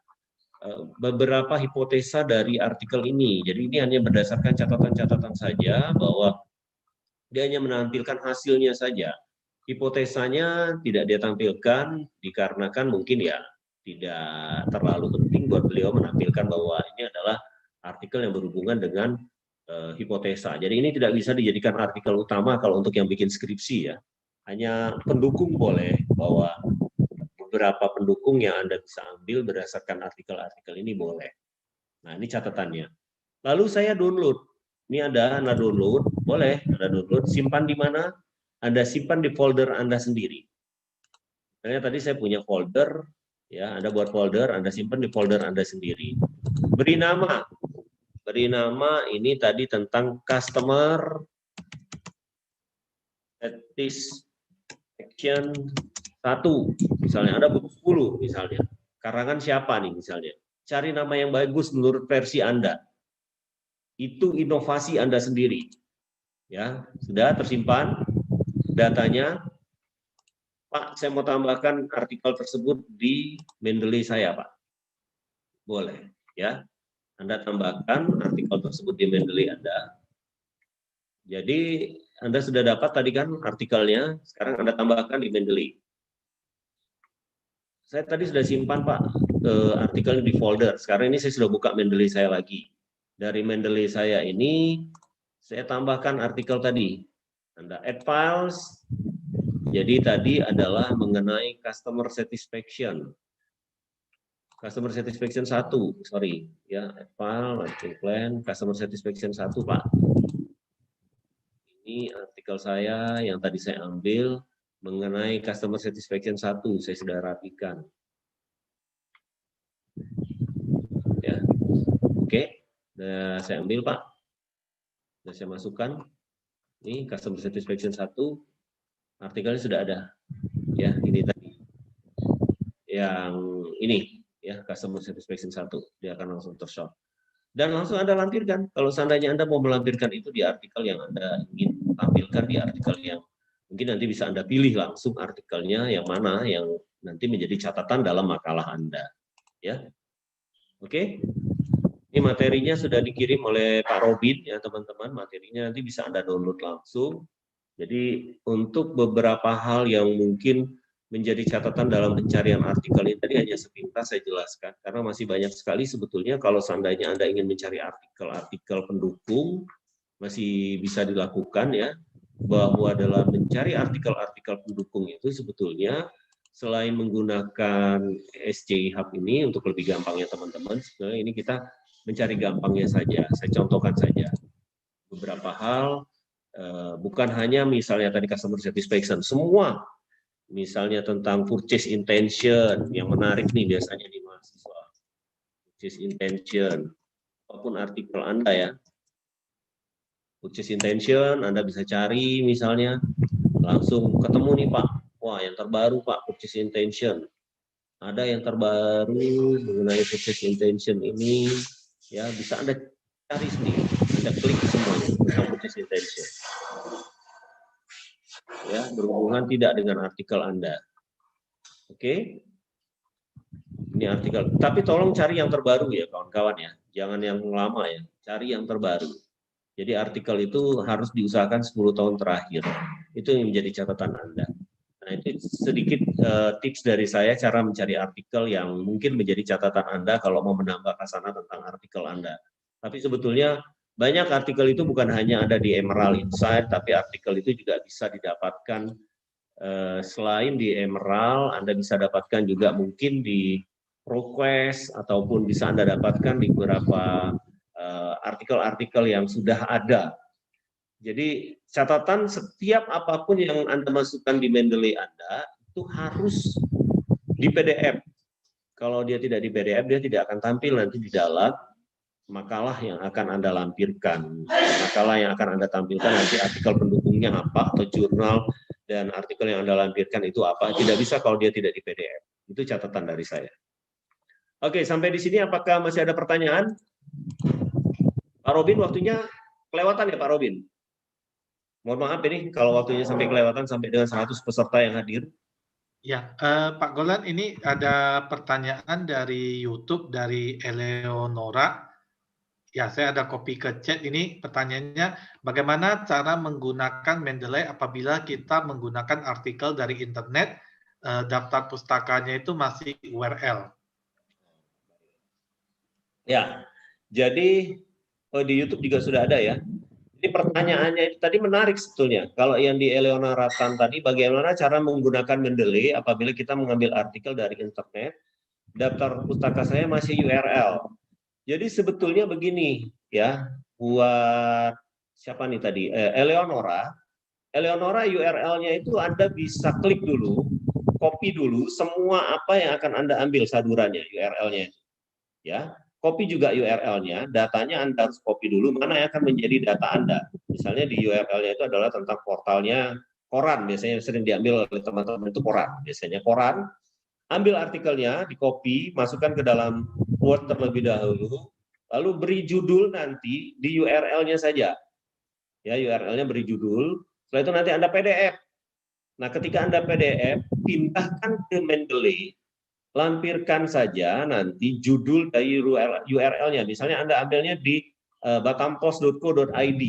beberapa hipotesa dari artikel ini. Jadi ini hanya berdasarkan catatan-catatan saja, bahwa dia hanya menampilkan hasilnya saja. Hipotesanya tidak dia tampilkan dikarenakan mungkin ya tidak terlalu penting buat beliau menampilkan bahwa ini adalah artikel yang berhubungan dengan hipotesa. Jadi ini tidak bisa dijadikan artikel utama kalau untuk yang bikin skripsi ya. Hanya pendukung boleh, bahwa beberapa pendukung yang Anda bisa ambil berdasarkan artikel-artikel ini boleh. Nah, ini catatannya. Lalu saya download. Ini Anda download, boleh Anda download, simpan di mana? Anda simpan di folder Anda sendiri. Misalnya tadi saya punya folder, ya, Anda buat folder, Anda simpan di folder Anda sendiri. Beri nama ini tadi tentang customer satisfaction 1, misalnya Anda butuh 10 misalnya. Karangan siapa nih misalnya? Cari nama yang bagus menurut versi Anda. Itu inovasi Anda sendiri. Ya, sudah tersimpan datanya. Pak, saya mau tambahkan artikel tersebut di Mendeley saya, Pak. Boleh, ya. Anda tambahkan artikel tersebut di Mendeley Anda. Jadi Anda sudah dapat tadi kan artikelnya, sekarang Anda tambahkan di Mendeley. Saya tadi sudah simpan Pak artikelnya di folder. Sekarang ini saya sudah buka Mendeley saya lagi. Dari Mendeley saya ini saya tambahkan artikel tadi. Anda add files. Jadi tadi adalah mengenai customer satisfaction. Customer satisfaction 1, sorry ya, add file, artikel plan, customer satisfaction 1 Pak. Ini artikel saya yang tadi saya ambil mengenai customer satisfaction 1, saya sudah rapikan. Ya. Oke, nah, saya ambil Pak. Nah, saya masukkan. Ini customer satisfaction 1, artikelnya sudah ada. Ya, ini tadi. Yang ini ya, customer satisfaction 1, dia akan langsung tershot. Dan langsung Anda lampirkan. Kalau seandainya Anda mau melampirkan itu di artikel yang Anda ingin tampilkan, di artikel yang mungkin nanti bisa Anda pilih langsung artikelnya yang mana yang nanti menjadi catatan dalam makalah Anda. Ya, oke. Ini materinya sudah dikirim oleh Pak Robin ya teman-teman. Materinya nanti bisa Anda download langsung. Jadi untuk beberapa hal yang mungkin menjadi catatan dalam pencarian artikel ini tadi hanya sepintas saya jelaskan, karena masih banyak sekali sebetulnya kalau seandainya Anda ingin mencari artikel-artikel pendukung masih bisa dilakukan ya. Bahwa dalam mencari artikel-artikel pendukung itu sebetulnya selain menggunakan SCI Hub ini untuk lebih gampangnya teman-teman, sebenarnya ini kita mencari gampangnya saja. Saya contohkan saja beberapa hal, bukan hanya misalnya tadi customer satisfaction, semua misalnya tentang purchase intention yang menarik nih biasanya di mahasiswa, purchase intention, apapun artikel Anda ya. Purchase intention, Anda bisa cari misalnya, langsung ketemu nih Pak, wah yang terbaru Pak, purchase intention. Ada yang terbaru mengenai purchase intention ini, ya bisa Anda cari sendiri, Anda klik semuanya tentang purchase intention. Ya, berhubungan tidak dengan artikel Anda. Oke? Ini artikel, tapi tolong cari yang terbaru ya kawan-kawan ya, jangan yang lama ya, cari yang terbaru. Jadi artikel itu harus diusahakan 10 tahun terakhir. Itu yang menjadi catatan Anda. Nah, itu sedikit tips dari saya cara mencari artikel yang mungkin menjadi catatan Anda kalau mau menambah khasanah tentang artikel Anda. Tapi sebetulnya banyak artikel itu bukan hanya ada di Emerald Insight, tapi artikel itu juga bisa didapatkan selain di Emerald, Anda bisa dapatkan juga mungkin di request ataupun bisa Anda dapatkan di beberapa artikel-artikel yang sudah ada. Jadi catatan setiap apapun yang Anda masukkan di Mendeley Anda itu harus di PDF. Kalau dia tidak di PDF, dia tidak akan tampil nanti di dalam makalah yang akan Anda lampirkan. Makalah yang akan Anda tampilkan nanti artikel pendukungnya apa, atau jurnal dan artikel yang Anda lampirkan itu apa. Tidak bisa kalau dia tidak di PDF. Itu catatan dari saya. Oke, sampai di sini apakah masih ada pertanyaan? Pak Robin, waktunya kelewatan ya Pak Robin? Mohon maaf ini kalau waktunya sampai kelewatan sampai dengan 100 peserta yang hadir. Ya, Pak Golan, ini ada pertanyaan dari YouTube dari Eleonora. Ya, saya ada copy ke chat. Ini pertanyaannya, bagaimana cara menggunakan Mendeley apabila kita menggunakan artikel dari internet, daftar pustakanya itu masih URL? Ya, jadi di YouTube juga sudah ada ya. Ini pertanyaannya itu tadi menarik sebetulnya. Kalau yang di Eleonora Tan tadi, bagaimana cara menggunakan Mendeley apabila kita mengambil artikel dari internet, daftar pustaka saya masih URL. Jadi sebetulnya begini ya, buat siapa nih tadi? Eleonora URL-nya itu Anda bisa klik dulu, copy dulu semua apa yang akan Anda ambil sadurannya, URL-nya. Ya, copy juga URL-nya, datanya Anda harus copy dulu mana yang akan menjadi data Anda. Misalnya di URL-nya itu adalah tentang portalnya koran, biasanya sering diambil oleh teman-teman itu koran. Biasanya koran, ambil artikelnya, di copy, masukkan ke dalam Word terlebih dahulu, lalu beri judul nanti di URL-nya saja. Ya, URL-nya beri judul, setelah itu nanti Anda PDF. Nah, ketika Anda PDF, pindahkan ke Mendeley, lampirkan saja nanti judul dari URL-nya. Misalnya Anda ambilnya di batampos.co.id.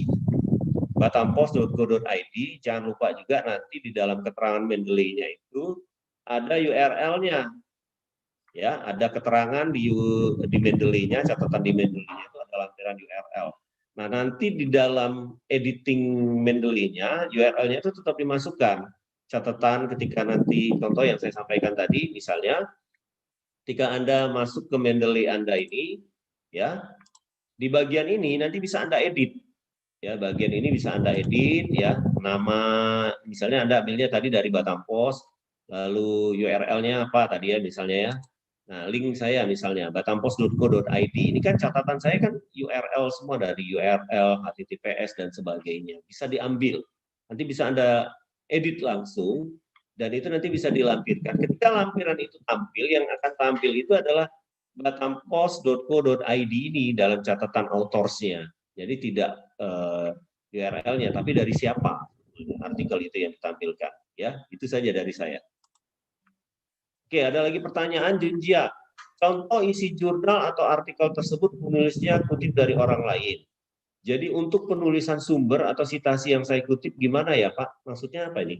Batampos.co.id, jangan lupa juga nanti di dalam keterangan Mendeley-nya itu ada URL-nya. Ya, ada keterangan di Mendeley-nya, catatan di Mendeley-nya itu ada lampiran URL. Nah, nanti di dalam editing Mendeley-nya, URL-nya itu tetap dimasukkan. Catatan ketika nanti, contoh yang saya sampaikan tadi, misalnya, ketika Anda masuk ke Mendeley Anda ini, ya, di bagian ini nanti bisa Anda edit. Ya, bagian ini bisa Anda edit, ya, nama, misalnya Anda ambilnya tadi dari Batampos, lalu URL-nya apa tadi ya, misalnya ya. Nah, link saya misalnya batampos.co.id, ini kan catatan saya kan URL semua dari URL, HTTPS, dan sebagainya. Bisa diambil, nanti bisa Anda edit langsung, dan itu nanti bisa dilampirkan. Ketika lampiran itu tampil, yang akan tampil itu adalah batampos.co.id ini dalam catatan autorsnya. Jadi tidak URL-nya, tapi dari siapa artikel itu yang ditampilkan. Ya, itu saja dari saya. Oke, ada lagi pertanyaan Junjia. Contoh isi jurnal atau artikel tersebut penulisnya kutip dari orang lain. Jadi untuk penulisan sumber atau sitasi yang saya kutip gimana ya Pak? Maksudnya apa ini?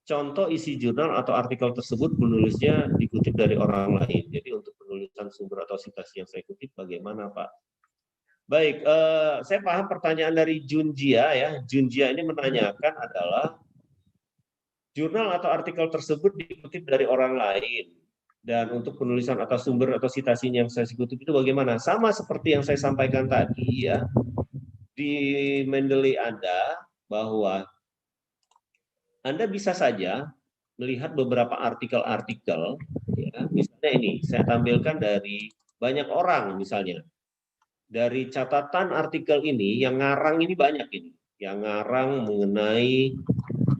Contoh isi jurnal atau artikel tersebut penulisnya dikutip dari orang lain. Jadi untuk penulisan sumber atau sitasi yang saya kutip bagaimana Pak? Baik, saya paham pertanyaan dari Junjia ya. Junjia ini menanyakan adalah jurnal atau artikel tersebut dikutip dari orang lain. Dan untuk penulisan atau sumber atau sitasinya yang saya kutip itu bagaimana? Sama seperti yang saya sampaikan tadi ya. Di Mendeley Anda bahwa Anda bisa saja melihat beberapa artikel-artikel, ya, misalnya ini, saya tampilkan dari banyak orang misalnya. Dari catatan artikel ini, yang ngarang ini banyak ini. Yang ngarang mengenai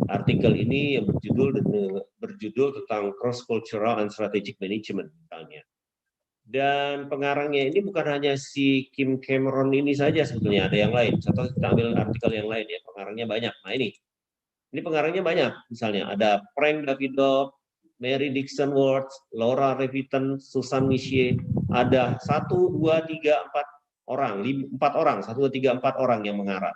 artikel ini yang berjudul tentang cross-cultural and strategic management misalnya. Dan pengarangnya ini bukan hanya si Kim Cameron ini saja sebetulnya, ada yang lain. Contoh kita ambil artikel yang lain ya, pengarangnya banyak. Nah ini pengarangnya banyak, misalnya ada Frank Davidoff, Mary Dixon Ward, Laura Reviton, Susan Michier, ada 1, 2, 3, 4 orang, 4 orang, 1, 2, 3, 4 orang yang mengarang.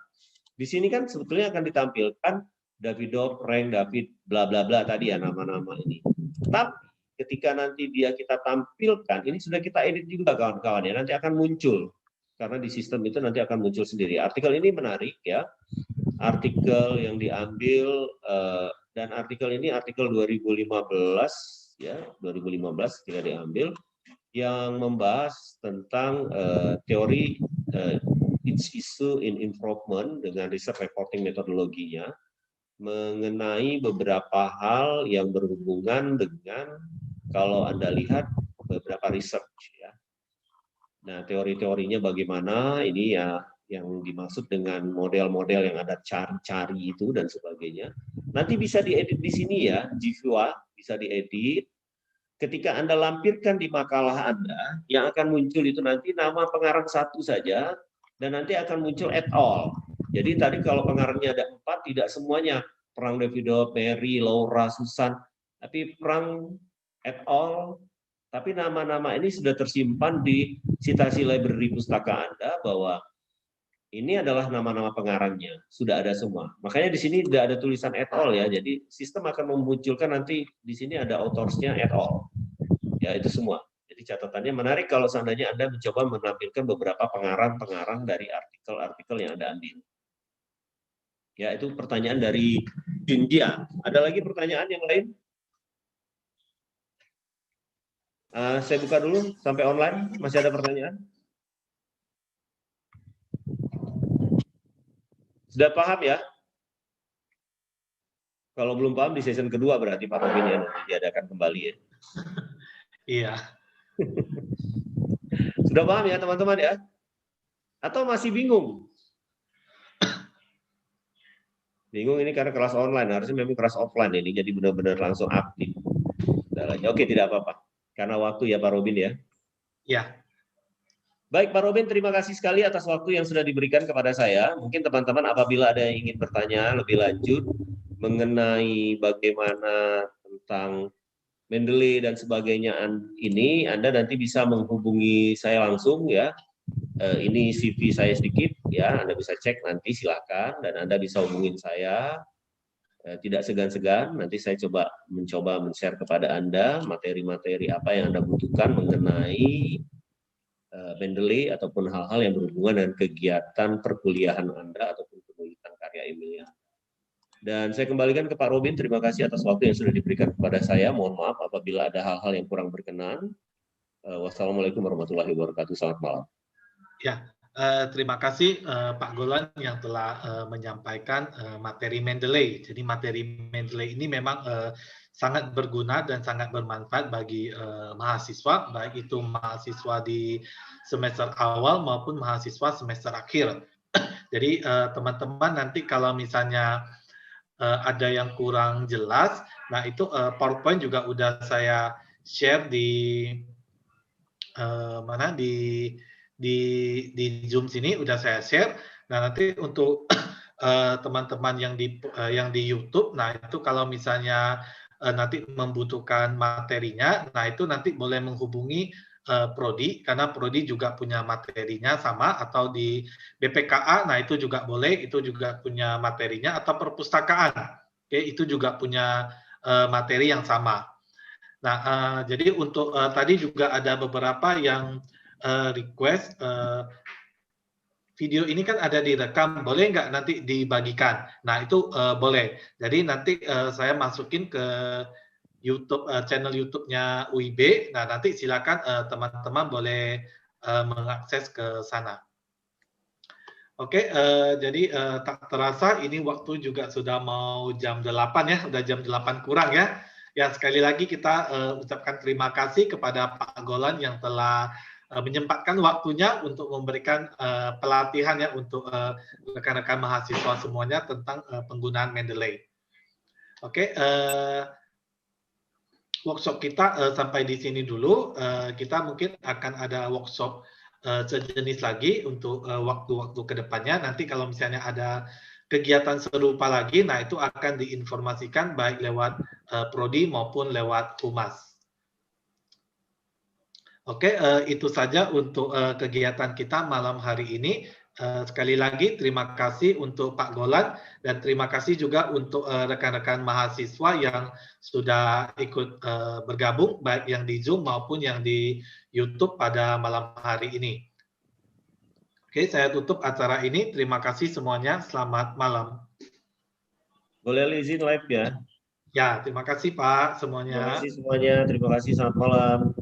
Di sini kan sebetulnya akan ditampilkan Davidoff, Frank, David, bla bla bla tadi ya nama-nama ini. Tapi ketika nanti kita tampilkan, ini sudah kita edit juga kawan-kawan ya, nanti akan muncul. Karena di sistem itu nanti akan muncul sendiri. Artikel ini menarik ya. Artikel yang diambil dan artikel ini artikel 2015 ya, 2015 ketika diambil yang membahas tentang teori its issue in improvement dengan research reporting metodologinya mengenai beberapa hal yang berhubungan dengan, kalau Anda lihat, beberapa research ya. Nah, teori-teorinya bagaimana, ini ya yang dimaksud dengan model-model yang Anda cari itu dan sebagainya. Nanti bisa diedit di sini ya, Jivua, bisa diedit. Ketika Anda lampirkan di makalah Anda, yang akan muncul itu nanti nama pengarang satu saja, dan nanti akan muncul et al. Jadi tadi kalau pengarangnya ada 4, tidak semuanya Perang Davidoff, Mary, Laura, Susan, tapi Perang et al. Tapi nama-nama ini sudah tersimpan di citasi library pustaka Anda bahwa ini adalah nama-nama pengarangnya, sudah ada semua. Makanya di sini tidak ada tulisan et al ya, jadi sistem akan memunculkan nanti di sini ada autorsnya et al. Ya, itu semua. Jadi catatannya menarik kalau seandainya Anda mencoba menampilkan beberapa pengarang-pengarang dari artikel-artikel yang Anda ambil. Ya, itu pertanyaan dari Junjia. Ada lagi pertanyaan yang lain? Saya buka dulu sampai online. Masih ada pertanyaan? Sudah paham ya? Kalau belum paham di season kedua berarti Pak Robin ya nanti diadakan kembali ya. Iya. Sudah paham ya teman-teman ya? Atau masih bingung? Bingung ini karena kelas online, harusnya memang kelas offline ini, jadi benar-benar langsung aktif. Oke, tidak apa-apa. Karena waktu ya Pak Robin ya. Ya. Baik Pak Robin, terima kasih sekali atas waktu yang sudah diberikan kepada saya. Mungkin teman-teman apabila ada yang ingin bertanya lebih lanjut mengenai bagaimana tentang Mendeley dan sebagainya ini, Anda nanti bisa menghubungi saya langsung ya. Ini CV saya sedikit ya, Anda bisa cek nanti silakan, dan Anda bisa hubungin saya. Tidak segan-segan, nanti saya mencoba men-share kepada Anda materi-materi apa yang Anda butuhkan mengenai Mendeley ataupun hal-hal yang berhubungan dengan kegiatan perkuliahan Anda ataupun penulisan karya ilmiah. Dan saya kembalikan ke Pak Robin, terima kasih atas waktu yang sudah diberikan kepada saya. Mohon maaf apabila ada hal-hal yang kurang berkenan. Wassalamualaikum warahmatullahi wabarakatuh. Selamat malam. Ya, terima kasih Pak Golan yang telah menyampaikan materi Mendeley. Jadi materi Mendeley ini memang sangat berguna dan sangat bermanfaat bagi mahasiswa, baik itu mahasiswa di semester awal maupun mahasiswa semester akhir. Jadi teman-teman nanti kalau misalnya ada yang kurang jelas, nah itu PowerPoint juga udah saya share di mana di Zoom sini udah saya share. Nah, nanti untuk teman-teman yang di YouTube, nah itu kalau misalnya nanti membutuhkan materinya, nah itu nanti boleh menghubungi Prodi, karena Prodi juga punya materinya sama, atau di BPKA, nah itu juga boleh, itu juga punya materinya, atau perpustakaan, oke, itu juga punya materi yang sama. Nah, jadi untuk tadi juga ada beberapa yang request video ini kan ada direkam, boleh nggak nanti dibagikan? Nah itu boleh. Jadi nanti saya masukin ke YouTube channel YouTube-nya UIB. Nah nanti silakan teman-teman boleh mengakses ke sana. Oke, jadi tak terasa ini waktu juga sudah mau jam 8 ya, udah jam 8 kurang ya. Ya sekali lagi kita ucapkan terima kasih kepada Pak Golan yang telah menyempatkan waktunya untuk memberikan pelatihan ya untuk rekan-rekan mahasiswa semuanya tentang penggunaan Mendeley. Oke, workshop kita sampai di sini dulu. Kita mungkin akan ada workshop sejenis lagi untuk waktu-waktu kedepannya. Nanti kalau misalnya ada kegiatan serupa lagi, nah itu akan diinformasikan baik lewat Prodi maupun lewat Humas. Oke, itu saja untuk kegiatan kita malam hari ini. Sekali lagi terima kasih untuk Pak Golan dan terima kasih juga untuk rekan-rekan mahasiswa yang sudah ikut bergabung baik yang di Zoom maupun yang di YouTube pada malam hari ini. Oke, saya tutup acara ini. Terima kasih semuanya. Selamat malam. Boleh izin live ya? Ya, terima kasih Pak semuanya. Terima kasih semuanya. Terima kasih. Selamat malam.